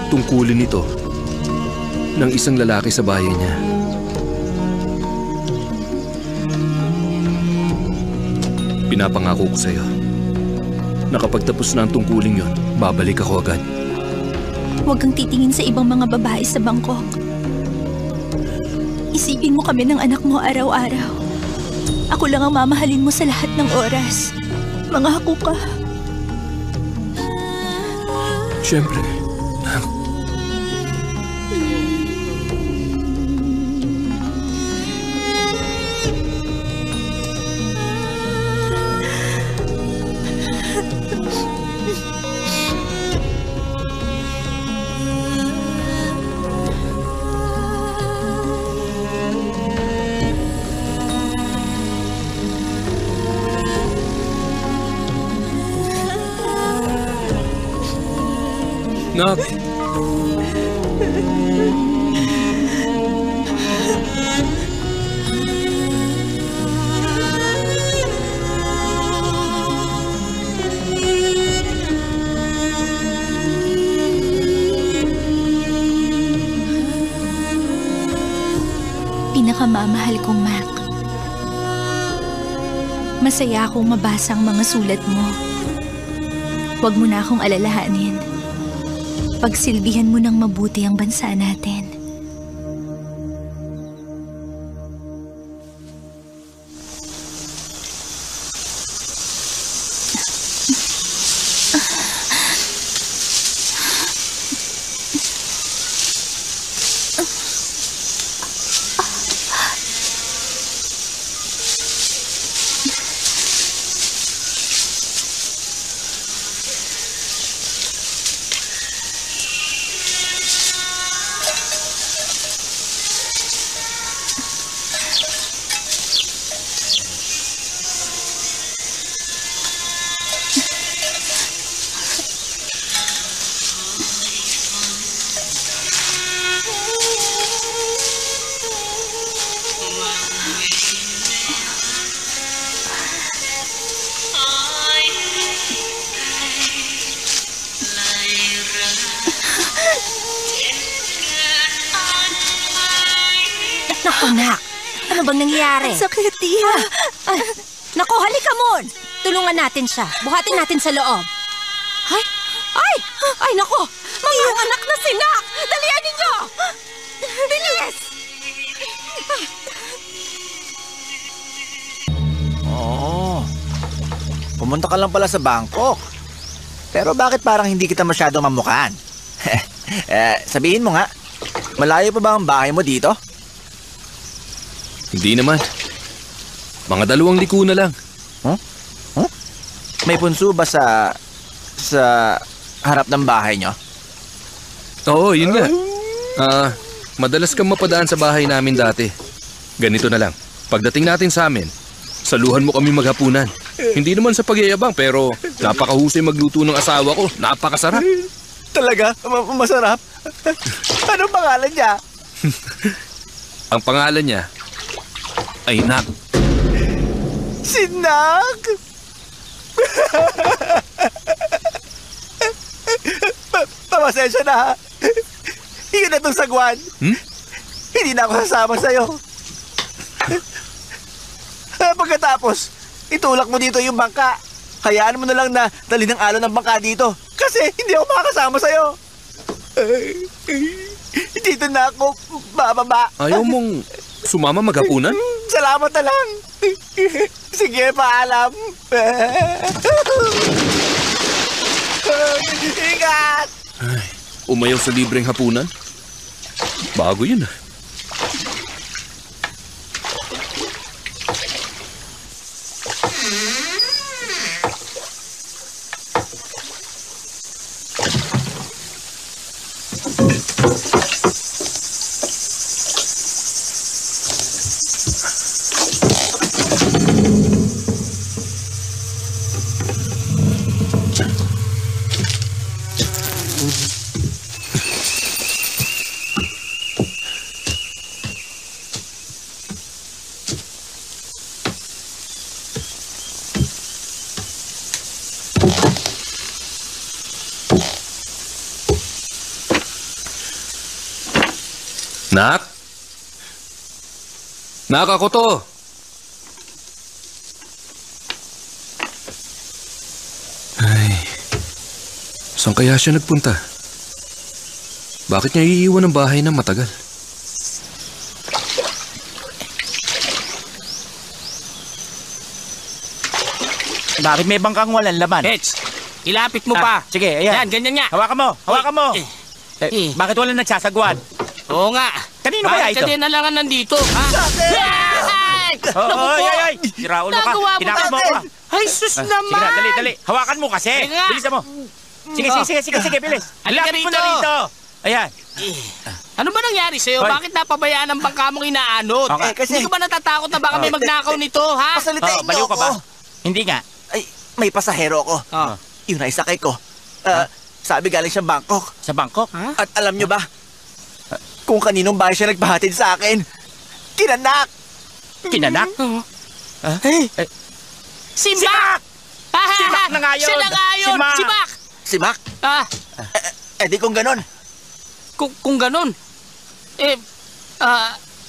Tungkulin ito ng isang lalaki sa bayan niya. Pinapangako ko sa'yo na kapag tapos na ang tungkulin yon, babalik ako agad. Huwag kang titingin sa ibang mga babae sa Bangkok. Isipin mo kami ng anak mo araw-araw. Ako lang ang mamahalin mo sa lahat ng oras. Mangako ka. Siyempre. Nak. Pinakamamahal kong Mac. Masaya akong mabasa ang mga sulat mo. Huwag mo na akong alalahanin. Pagsilbihan mo ng mabuti ang bansa natin. Naku, Nak. Ano bang nangyayari? Sakit, Tia. Naku, halika mon. Tulungan natin siya. Buhatin natin sa loob. Ay! Ay! Ay, naku! Mga anak na si Nak! Dalian ninyo! Bilis! Oo. Pumunta ka lang pala sa Bangkok. Pero bakit parang hindi kita masyadong mamukhaan? Sabihin mo nga, malayo pa ba ang bahay mo dito? Hindi naman. Mga 2 liko na lang. Huh? Huh? May punso ba sa harap ng bahay nyo? Oo, yun nga. Madalas kang mapadaan sa bahay namin dati. Ganito na lang. Pagdating natin sa amin, saluhan mo kami maghapunan. Hindi naman sa pagyayabang pero napakahusay magluto ng asawa ko. Napakasarap. Talaga? Masarap? Anong pangalan niya? Ang pangalan niya ay Nak. Si Nak? Pamasensya na ha. Yun na itong sagwan. Hindi na ako sasama sa'yo. Pagkatapos, itulak mo dito yung bangka. Hayaan mo na lang na dali ng alon ng bangka dito. Kasi hindi ako makakasama sa'yo. Dito na ako bababa. Ayaw mong sumama maghapunan? Salamat na lang. Sige, paalam. Ingat! Ay, umayaw sa libreng hapunan? Bago yun ah. Nak? Nak, ako to. Ay, saan kaya siya nagpunta? Bakit niya iiwan ang bahay ng matagal? Bakit may bangkang walang laman? Hets, ilapit mo pa. Sige, ayan. Yan, ganyan nga. Hawakan mo, hawakan mo. Bakit wala nagsasagwan? Oo nga. Kanino kaya ito? Bakit ka din na lang nandito, ha? Ay! Sira ulo ka. Nagawa mo Tinapos mo natin. ka. Ay, sus Sige naman. na, dali. Hawakan mo kasi. Sige nga. Bilisan mo. Sige, bilis. Halika Lapit mo na rito. Ayan. Ano ba nangyari sa'yo? Hoy. Bakit napabayaan ang bangka mong inaanod? Okay. Hindi ka ba natatakot na baka may magnakaw nito, ha? Pasalitain Baliw niyo ka ba? ako. Hindi nga. Ay, may pasahero ako. Yun ay sakay ko. Sabi galing siya Bangkok. Sa Bangkok? At alam nyo ba, kung kaninong bahay siya nagpahatid sa akin, kinanak! Kinanak? Si Mac! Si Mac na nga yun. Siya na nga yun! Si Mac. Si Mac! Si Mac? Di kung ganon. Kung ganun,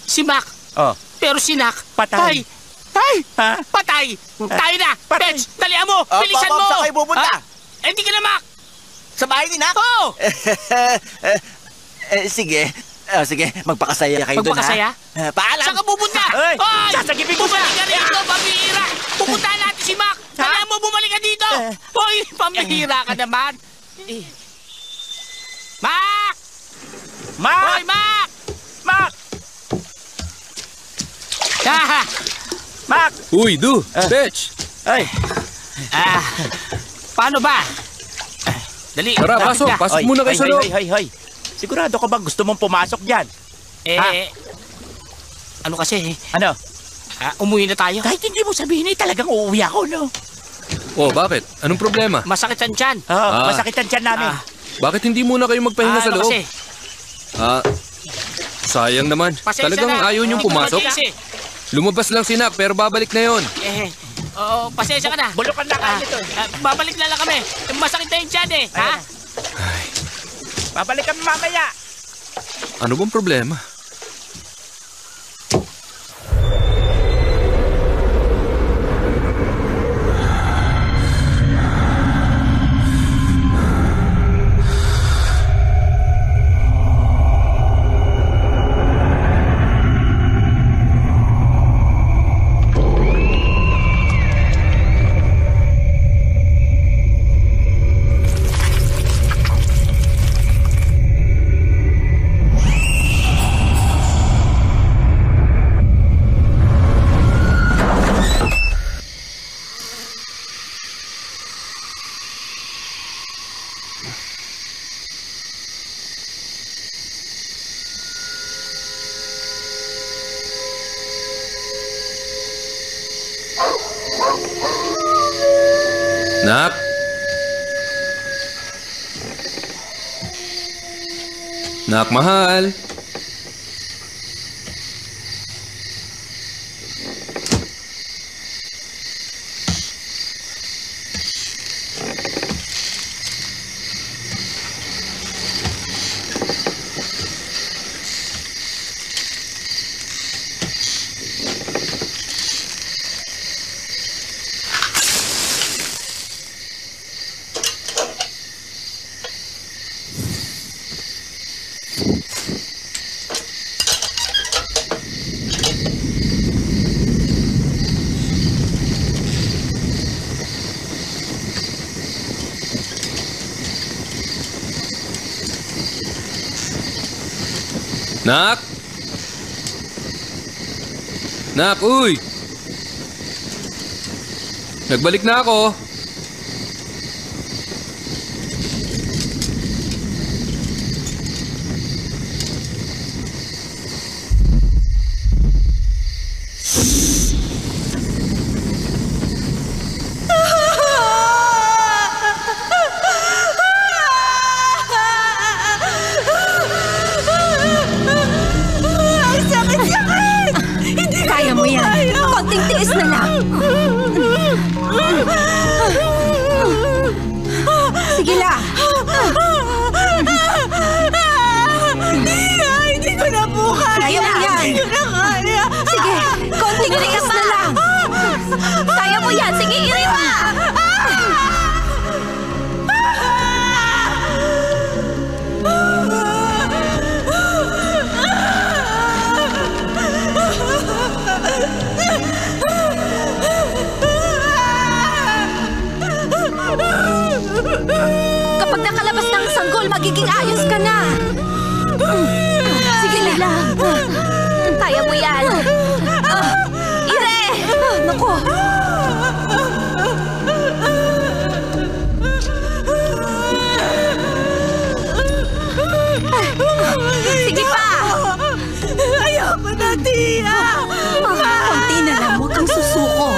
si Mac. Oh. Pero si Nak, Patay. Patay! Tayo na! Pets, dalihan mo! Bilisan mo! Saan kayo pupunta? Hindi ka na, Mac! Sa bahay ni Nak? Oo! Sige. Sige, magpakasaya kayo doon, ha? Magpakasaya? Paalam! Saan ka pupunta? Ay! Ay! Sasagipin ko siya! Bumalik ka rito, pambihira! Pupuntahan natin si Mac! Dalihan mo, bumalik ka dito! Hoy, pambihira ka naman! Mac! Mac! Hoy, Mac! Mac! Mac! Uy, Du! Betch! Ay! Paano ba? Dali. Tara, pasok. Pasok muna kayo sa loob. Hoy. Sigurado ka ba gusto mong pumasok dyan? Ano kasi? Ano? Umuwi na tayo. Kahit hindi mo sabihin talagang uuwi ako, no? Oh, bakit? Anong problema? Masakit ang tiyan. Masakit ang tiyan namin. Bakit hindi muna kayo magpahinga sa Ano loob? kasi? Sayang naman. Pasensya Talagang na. ayaw niyong Hindi ko pumasok? mag-iisi. Lumabas lang si Nak, pero babalik na yon. Pasensya ka na. Bulukan na kayo ito. Babalik na lang kami. Masakit na yung tiyan, ha? Babalik kami mamaya. Ano bang problema? Nak? Nak, mahal. Nak? Nak, uy! Nagbalik na ako. Kaya mo yan. Konting tiis na lang. Tia! Konti na lang, huwag kang susuko.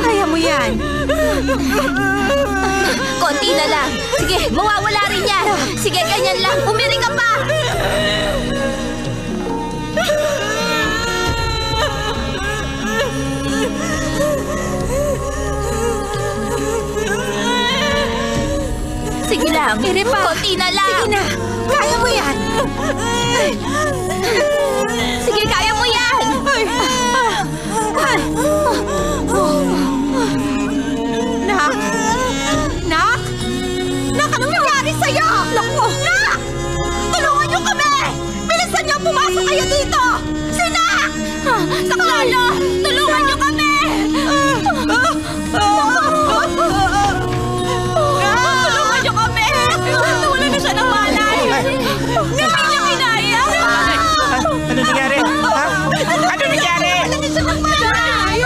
Kaya mo yan. Konti na lang. Sige, mawawala rin yan. Sige, ganyan lang. Umiri ka pa. Sige lang. Iri pa. Konti na lang. Sige na. Kaya mo yan. Sige, kaya mo yan. Nak? Nak? Nak, anong nangyari sa'yo? Naku! Nak! Tulungan niyo kami! Bilisan niyo, pumasok kayo dito! Si Nak! Saklalo! Tulungan niyo kami! Tulungan niyo kami! Nawala na siya ng malay! Hindi niya kinaya! Ano nangyari? Ha? Ano nangyari? Nawala na siya ng malay!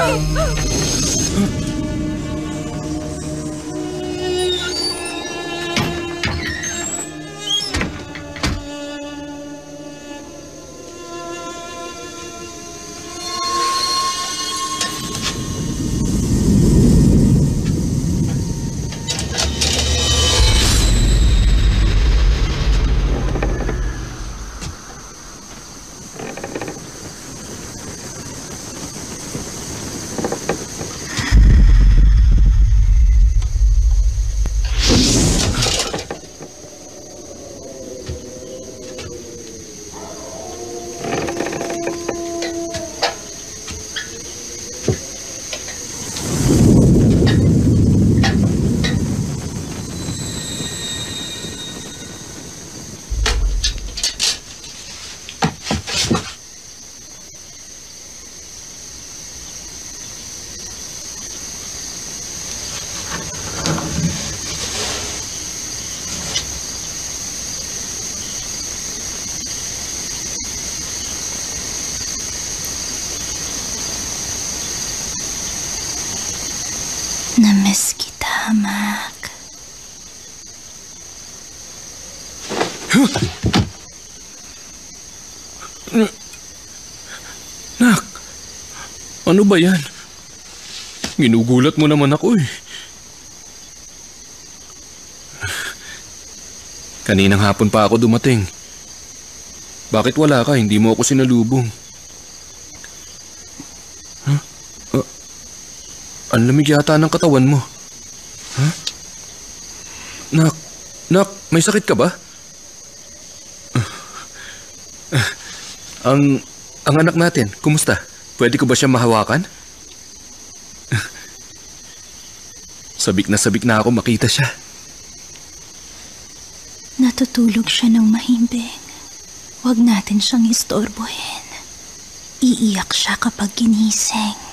Namiss kita, Mac. Nak, ano ba yan? Ginugulat mo naman ako eh. Kaninang hapon pa ako dumating. Bakit wala ka? Hindi mo ako sinalubong. Huh? Ang lamig yata ng katawan mo. Huh? Nak, may sakit ka ba? Ang anak natin, kumusta? Pwede ko ba siya mahawakan? Sabik na ako makita siya. Natutulog siya ng mahimbing. Huwag natin siyang istorbohin. Iiyak siya kapag ginising.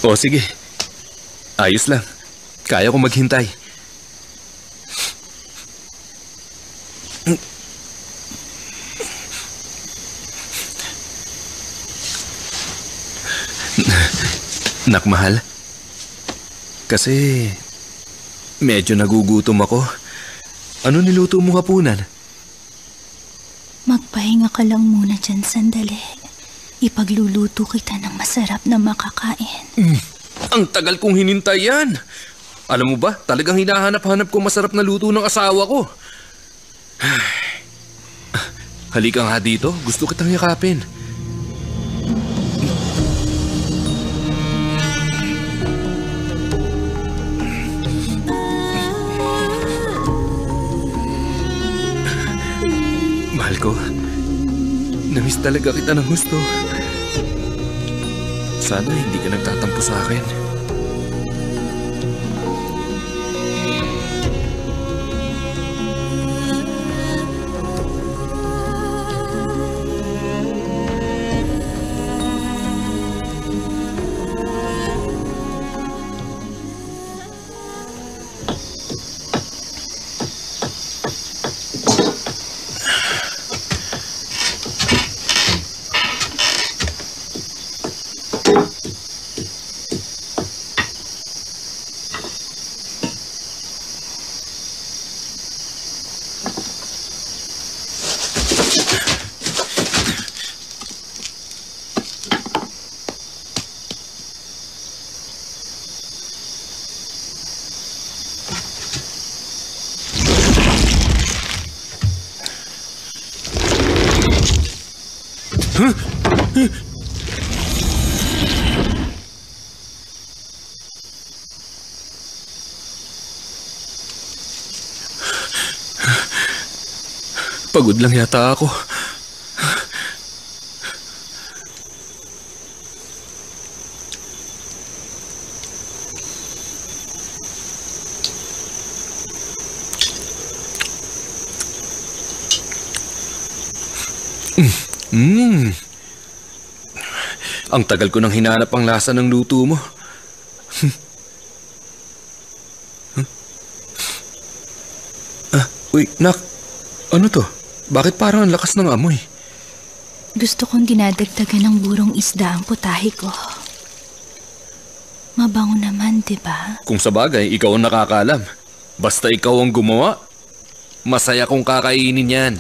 O sige, ayos lang. Kaya ko maghintay. Nak, mahal. Kasi medyo nagugutom ako. Ano niluto mo hapunan? Magpahinga ka lang muna dyan sandali. Ipagluluto kita ng masarap na makakain. Ang tagal kong hinintay yan. Alam mo ba, talagang hinahanap-hanap ko masarap na luto ng asawa ko. Halika nga dito, gusto kitang yakapin. Mahal ko, namiss talaga kita ng gusto. Sana hindi ka nagtatampo sa akin. Pagod lang yata ako. Ang tagal ko nang hinanap ang lasa ng luto mo. Uy, Nak. Ano to? Bakit parang ang lakas ng amoy? Gusto kong dinadagdagan ng burong isda ang putahe ko. Mabango naman, di ba? Kung sa bagay, ikaw ang nakakaalam. Basta ikaw ang gumawa, masaya kong kakainin yan.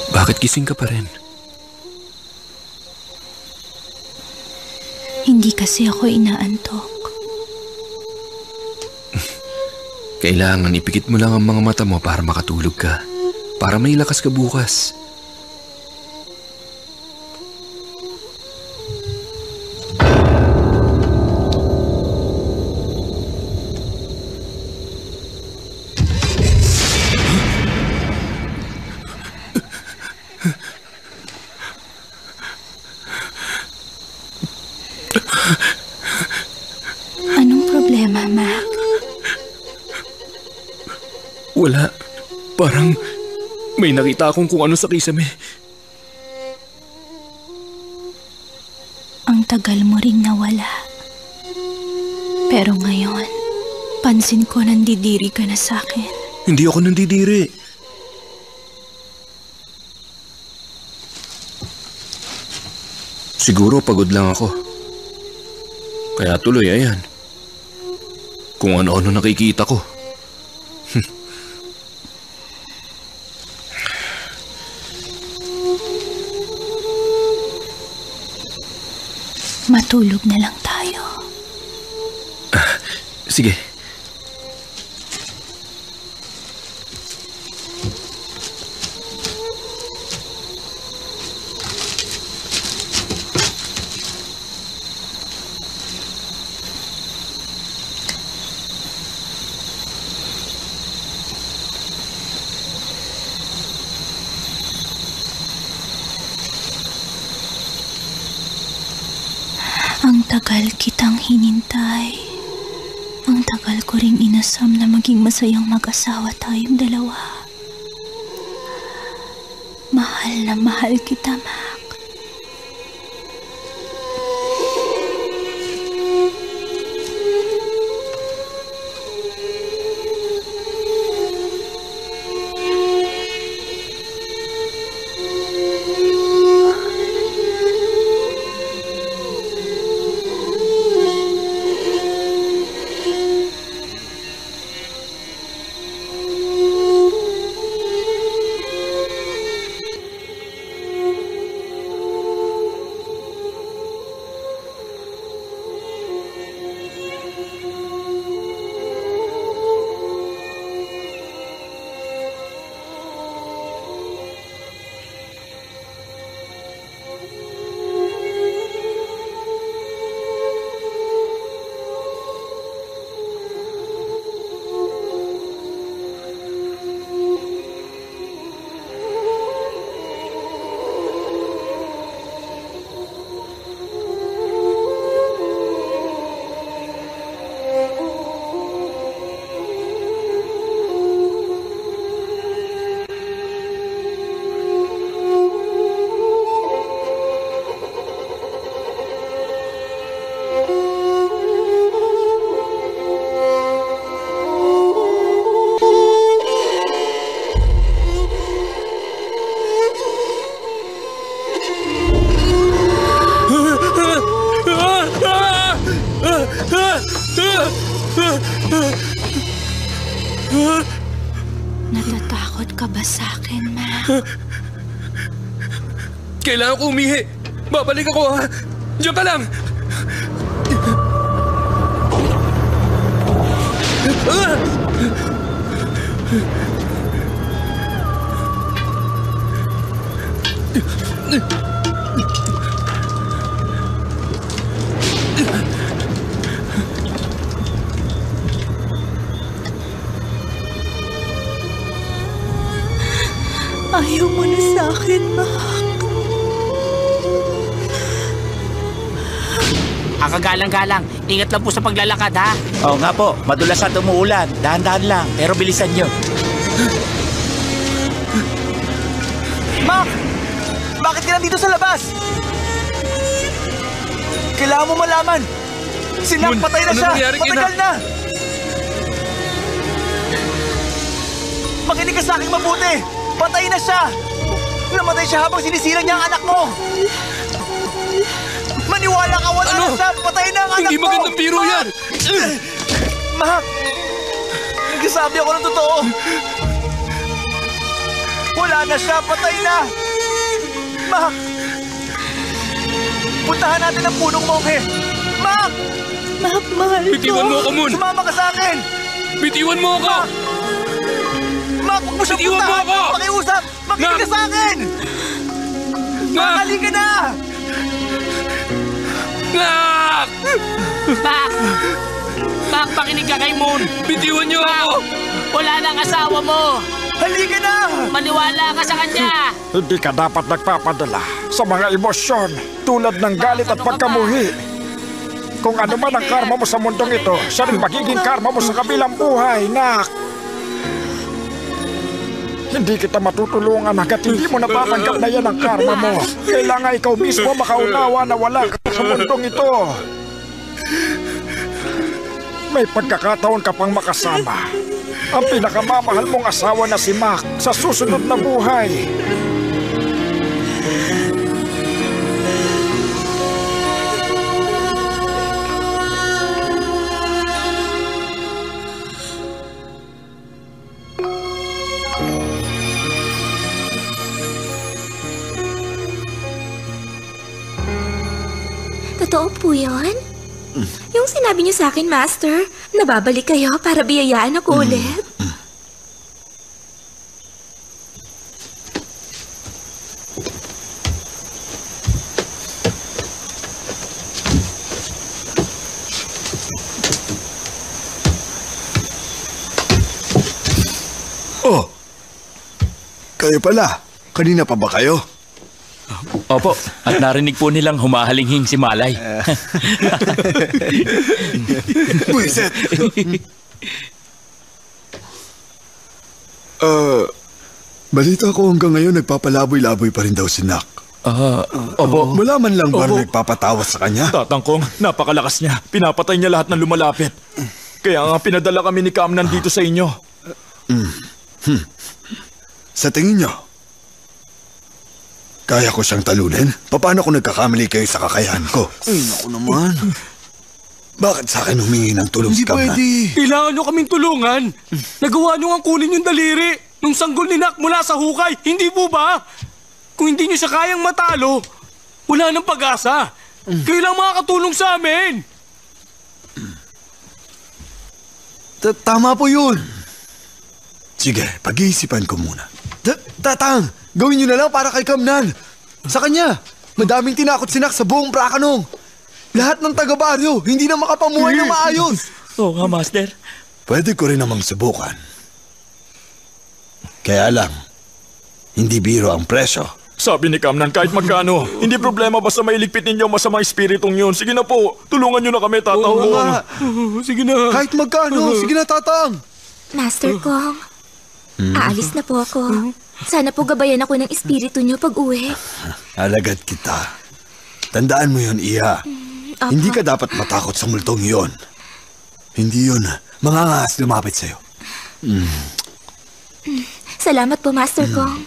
Bakit gising ka pa rin? Hindi kasi ako inaantok. Kailangan ipikit mo lang ang mga mata mo para makatulog ka. Para may lakas ka bukas. Anong problema, Mac? Wala. Parang may nakita akong kung ano sa kisame. Ang tagal mo ring nawala. Pero ngayon, pansin ko nandidiri ka na sa akin. Hindi ako nandidiri. Siguro pagod lang ako. Kaya tuloy, ayan. Kung ano-ano nakikita ko. Matulog na lang tayo. Sige. Ang tagal kitang hinintay. Ang tagal ko ring inasam na maging masayang mag-asawa tayong dalawa. Mahal na mahal kita, Mac. Natatakot ka ba sa akin, Mac? Kailangan ko umihi. Babalik ako, ha? Diyan ka lang. Ayaw mo na sa akin, Mac. Kagalang-galang. Ingat lang po sa paglalakad, ha? Oo nga po, madulas at umuulan. Dahan-dahan lang, pero bilisan nyo. Mac! Bakit ka nandito sa labas? Kailangan mo malaman. Si Nak Moon, patay na ano siya. nangyari kay Matagal Nak? na. Makinig ka sa akin mabuti. Patay na siya. Namatay siya habang sinisilang niya ang anak mo. Maniwala ka, wala Ano? na siya. Patay na ang anak mo. Hindi magandang biro yan. Mac! Nagsasabi ako ng totoo. Wala na siya. Patay na. Mac! Puntahan natin ang punong monghe. Mac! Mac, mahal ko. Bitiwan mo ako, Moon. Sumama ka sa akin. Bitiwan mo ako. Mac, huwag mo siyang Bitiwan mo puntahan. ako! Pakiusap. Makinig ka sa akin. Nak! Halika na. Nak! Pak! Pak, pakinig ka kay Moon. Bitiwan niyo ako. Wala na ang asawa mo. Halika na. Maniwala ka sa kanya. Hindi ka dapat nagpapadala sa mga emosyon tulad ng galit at pagkamuhi. Kung ano man ang karma mo sa mundong ito, siya rin magiging karma mo sa kabilang buhay, Nak. Hindi kita matutulungan hanggat hindi mo napatanggap na yan ang karma mo. Kailangan ikaw mismo makaunawa na wala ka sa mundong ito. May pagkakataon ka pang makasama ang pinakamamahal mong asawa na si Mac sa susunod na buhay. Totoo po yun? Yung sinabi niyo sa akin, Master, nababalik kayo para biyayaan ako ulit? Oh, kayo pala. Kanina pa ba kayo? Opo, at narinig po nilang humahalinghing si Malay. Buisit! Balita ko hanggang ngayon nagpapalaboy-laboy pa rin daw si Nak. Opo. Wala man lang ba nagpapatawa sa kanya? Tatangkong, napakalakas niya. Pinapatay niya lahat ng lumalapit. Kaya nga pinadala kami ni Kamnan dito sa inyo. Sa tingin niyo, kaya ko siyang talunin? Paano kung nagkakamali kayo sa kakayahan ko? Ay, naku naman. Bakit sa akin humingi ng tulong si Hindi Kamnan? pwede. Kailangan nyo kaming tulungan. Nagawa nyo ang kunin yung daliri nung sanggol ni Nak mula sa hukay. Hindi po ba? Kung hindi nyo siya kayang matalo, wala nang pag-asa. Kayo lang makakatulong sa amin. Tama po yun. Sige, pag-iisipan ko muna. Tatang, gawin nyo na lang para kay Kamnan. Sa kanya, madaming tinakot si Nak sa buong Prakanong. Lahat ng taga-baryo, hindi na makapamuhay na maayos. Oo nga, Master. Pwede ko rin namang subukan. Kaya lang, hindi biro ang presyo. Sabi ni Kamnan, kahit magkano, hindi problema basta mailigpit ninyo ang masamang espiritong yun. Sige na po, tulungan nyo na kami, Tatangkong. Sige na. Kahit magkano, sige na, Tatang. Master Kong, aalis na po ako. Sana po gabayan ako ng espiritu niyo pag uwi. Alagad kita. Tandaan mo yun, Iha. Opo. Hindi ka dapat matakot sa multong yun. Hindi yun mangangahas lumapit sa'yo. Salamat po, Master Kong.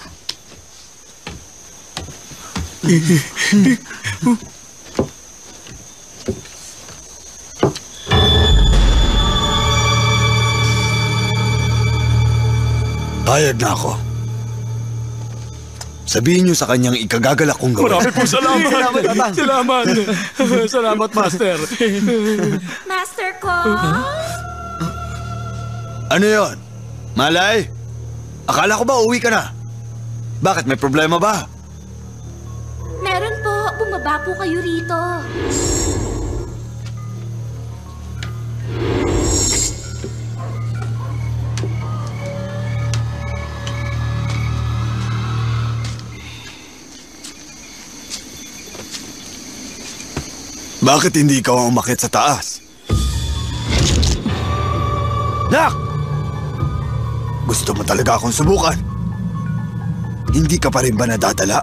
Payag na ako. Sabihin niyo sa kanyang ikagagalak kong gawin. Marami po salamat. Salamat, Tatang. Salamat. Salamat, Master. Master ko? Ano yon? Malay? Akala ko ba uwi ka na? Bakit? May problema ba? Meron po. Bumaba po kayo rito. Bakit hindi ikaw ang umakyat sa taas? Nak! Gusto mo talaga akong subukan? Hindi ka pa rin ba nadadala?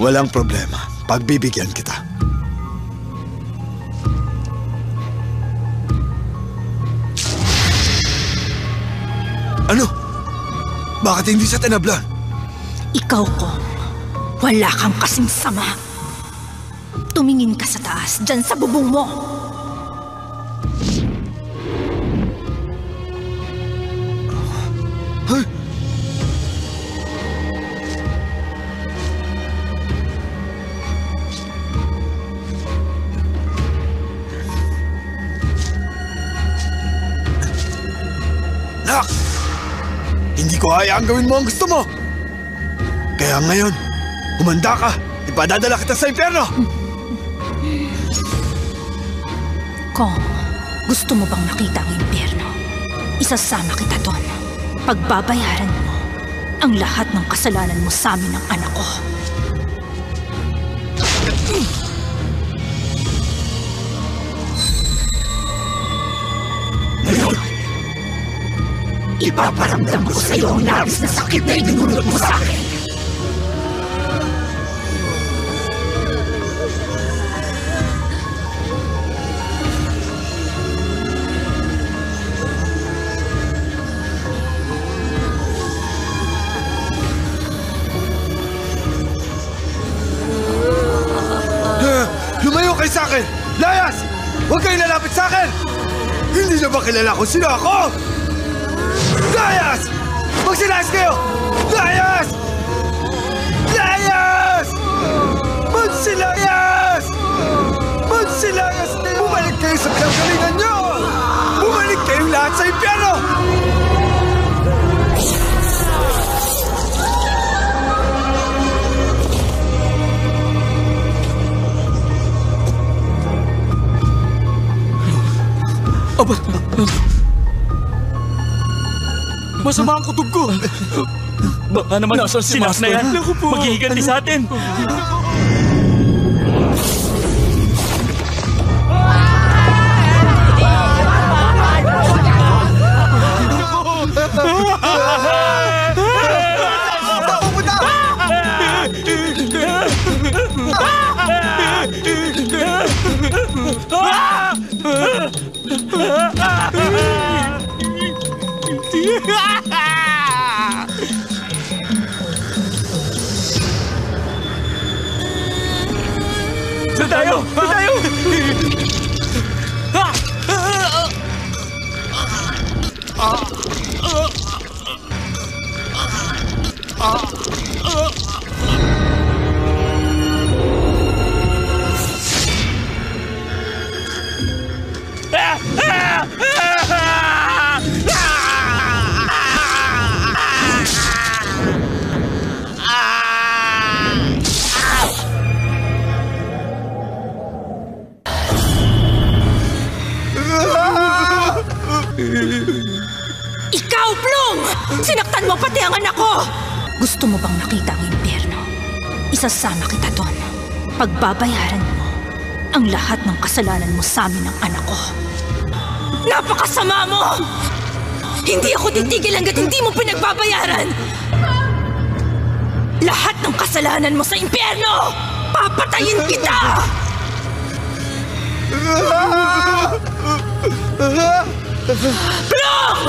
Walang problema. Pagbibigyan kita. Ano? Bakit hindi sa tinablan? Ikaw ko. Wala kang kasing sama. Tumingin ka sa taas, dyan sa bubong mo. Huh? Nak! Hindi ko hayaan gawin mo ang gusto mo! Kaya ngayon, humanda ka! Ipadadala kita sa impyerno! Kong, gusto mo bang makita ang impyerno? Isasama kita doon. Pagbabayaran mo ang lahat ng kasalanan mo sa amin ng anak ko. Ngayon, ipaparamdam ko sa iyo ang labis na sakit na idinulot mo sa akin. Lumayo kayo sa akin! Layas! Huwag kayong lalapit sa akin! Hindi na ba kilala kung sino ako? Layas! Magsilayas kayo! Layas! Layas! Magsilayas! Magsilayas kayo! Bumalik kayo sa pinanggalingan nyo! Bumalik kayong lahat sa impyerno! Aba! Masama ang kutob ko! Baka naman si Nak na yan. Maghihiganti sa atin. Saan tayo? Saan tayo? Ikaw, Plum! Sinaktan mo pati ang anak ko! Gusto mo bang makita ang impyerno? Isasama kita doon. Pagbabayaran mo ang lahat ng kasalanan mo sa amin ng anak ko. Napakasama mo! Hindi ako titigil hanggat hindi mo pinagbabayaran! Lahat ng kasalanan mo sa impyerno! Papatayin kita! Plum!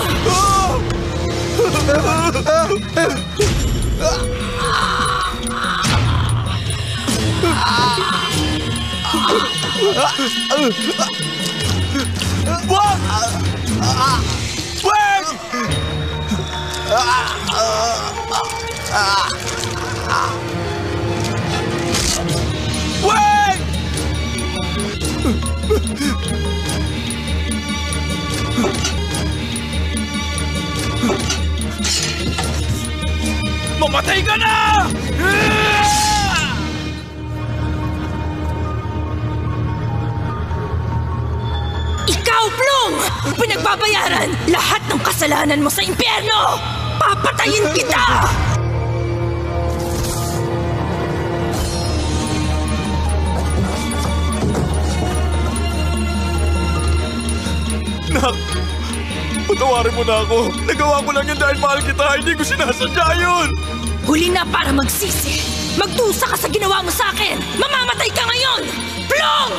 Wait! Mamatay ka na! Ikaw, Plum! Pinagbabayaran lahat ng kasalanan mo sa impyerno! Papatayin kita! Nak, patawarin mo na ako. Nagawa ko lang yun dahil mahal kita. Hindi ko sinasadya yun. Huli na para magsisi. Magdusa ka sa ginawa mo sa akin! Mamamatay ka ngayon! Plum!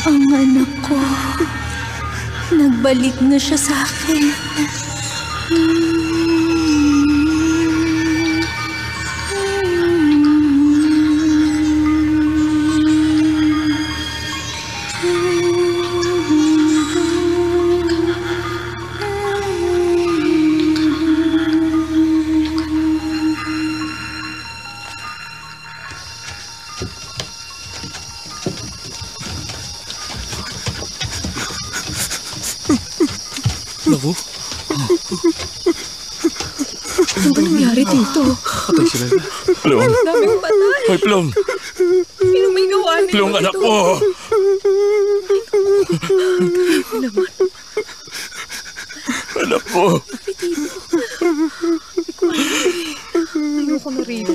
Ang anak ko, nagbalik na siya sa akin. Naku. Ano ba nangyari dito? Patay sila. Plum. Daming patay. Hoy, Plum. Sino may gawa nito? Plum, anak ko. Naman. Anak ko. Ayoko na rito.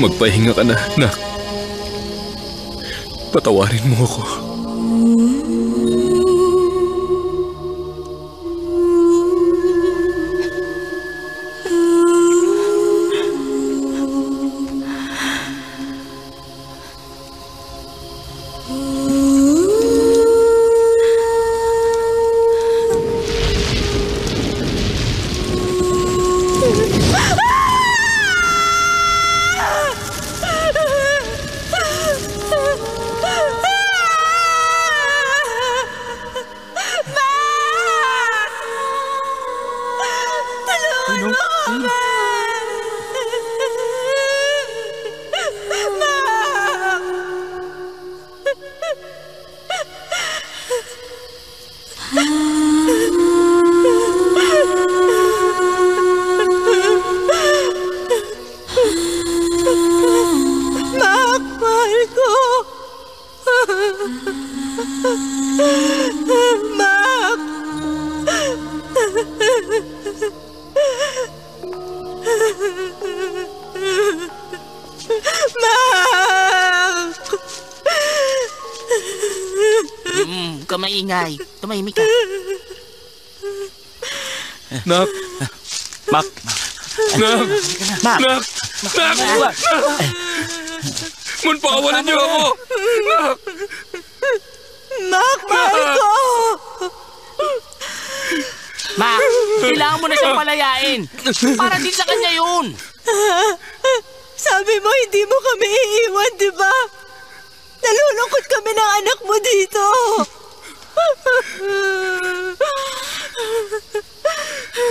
Magpahinga ka na, nak. Patawarin mo ako. maingay. Tumahimik ka. Nak! Mak! Nak! Mak! Nak! Nak! Mun, pakawalan niyo ako! Nak! Mak, mahal ko! Mak, kailangan mo na siyang palayain. Para din sa kanya yun. Sabi mo hindi mo kami iiwan, di ba? Nalulungkot kami ng anak mo dito.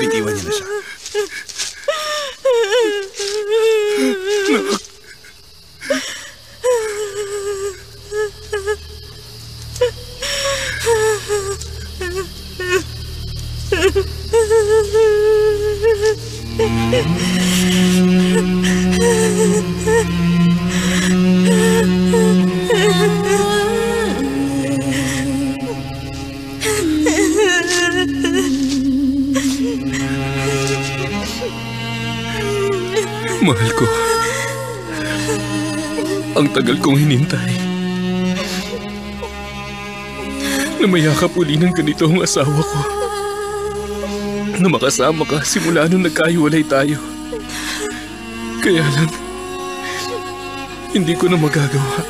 Bitiwan niyo na siya. Mahal ko. Ang tagal kong hinintay. Na mayakap uli ng ganito ang asawa ko. Na makasama ka simula nung nagkahiwalay tayo. Kaya lang, hindi ko na magagawa.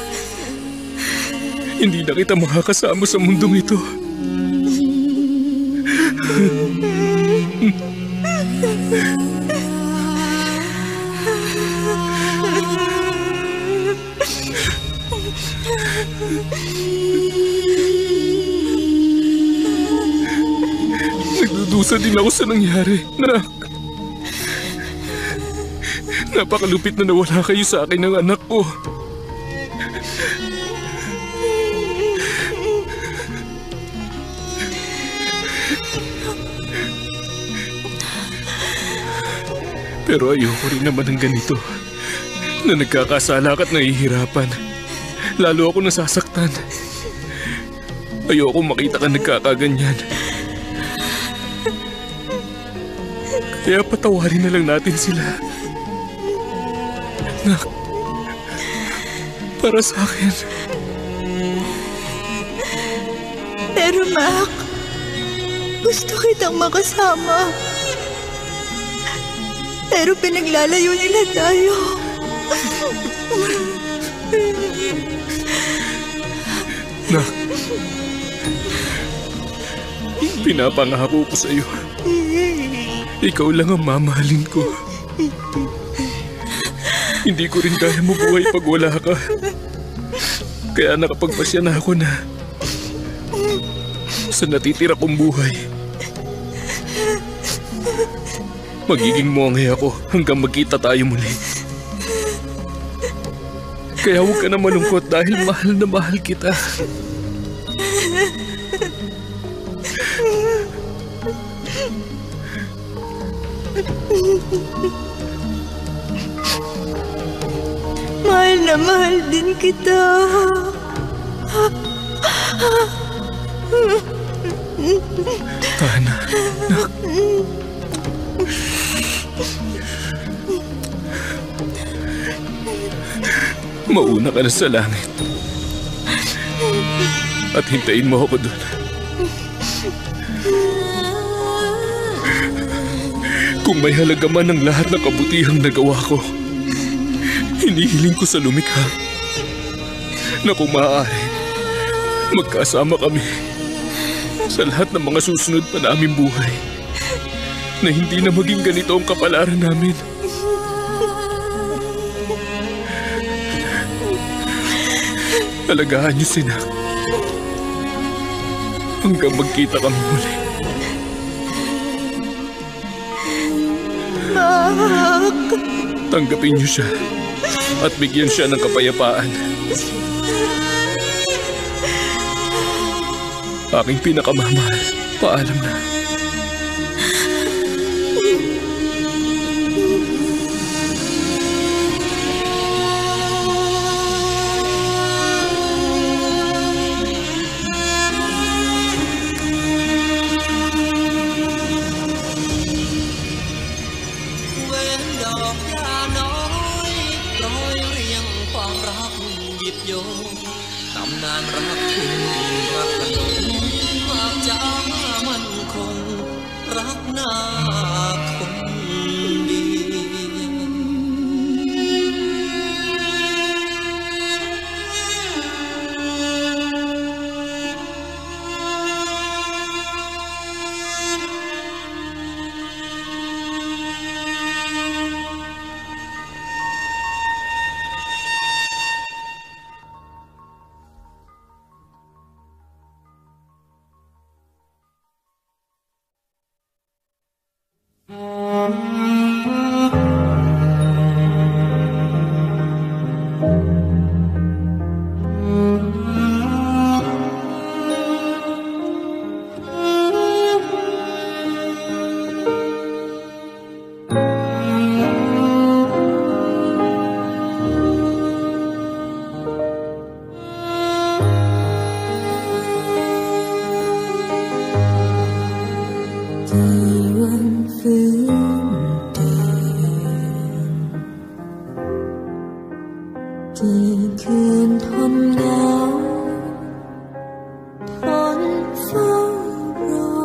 Hindi na kita makakasama sa mundong ito. Nagdudusa din ako sa nangyari, Nak. Napakalupit na nawala kayo sa akin ng anak ko. Pero ayoko rin naman ng ganito. Na nagkakasala at nahihirapan. Lalo ako nasasaktan. Ayoko makita ka nagkakaganyan. Kaya patawarin na lang natin sila. Nak, para sa akin. Pero Mac, gusto kitang makasama. Pero pinaglalayo nila tayo. Nak, pinapangako ko sa'yo. Ikaw lang ang mamahalin ko. Hindi ko rin kaya mabuhay pag wala ka. Kaya nakapagpasya na ako na sa natitira kong buhay. Magiging monghe ako hanggang magkita tayo muli. Kaya huwag ka na malungkot dahil mahal na mahal kita. Mahal na mahal din kita. Tana, Nak. Mauna ka na sa langit. At hintayin mo ako doon. Kung may halaga man ang lahat ng kabutihang nagawa ko, hinihiling ko sa lumikha na kung maaari, magkasama kami sa lahat ng mga susunod pa naming buhay na hindi na maging ganito ang kapalaran namin. Alagaan niyo si Nak hanggang magkita kami muli. Mac! Tanggapin niyo siya at bigyan siya ng kapayapaan. Aking pinakamamahal, paalam na. นาคนดี กี่คืนทนเหงาทนเฝ้ารอ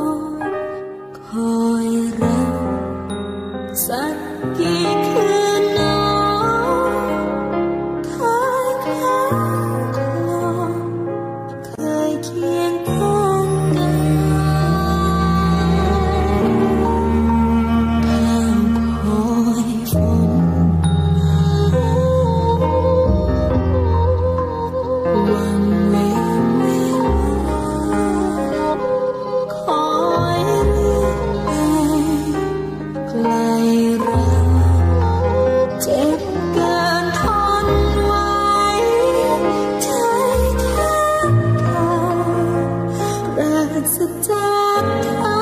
คอยรักสักกี่คืนหนอเคยคล้างคลอเคยเคียงข้างกันคอยฝนวันเวลาคอยเรื่อยไกลรักเจ็บเกินทนไว้ใจแทบขาดรักสุดจากเธอ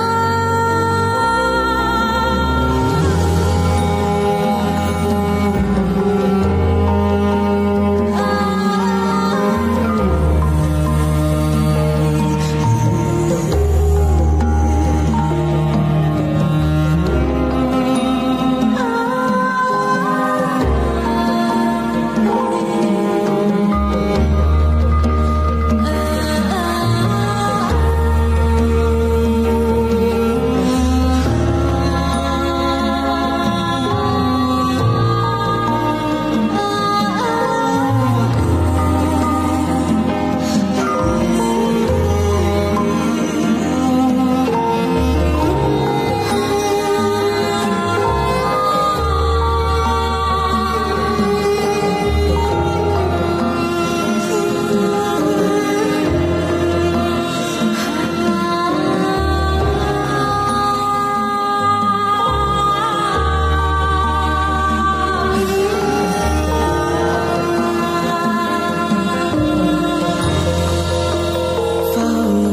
เฝ้า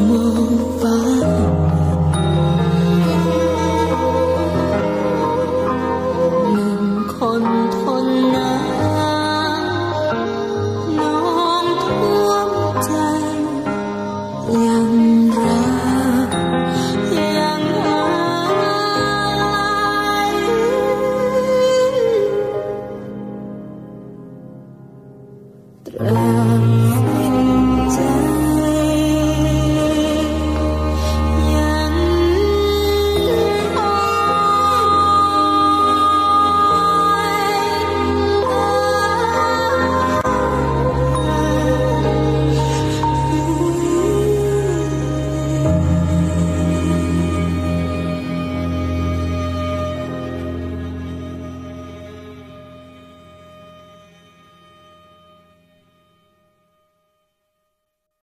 มองฟ้าหนึ่งคนทนน้ำน้อมท่วมใจยังรักยังอายตรา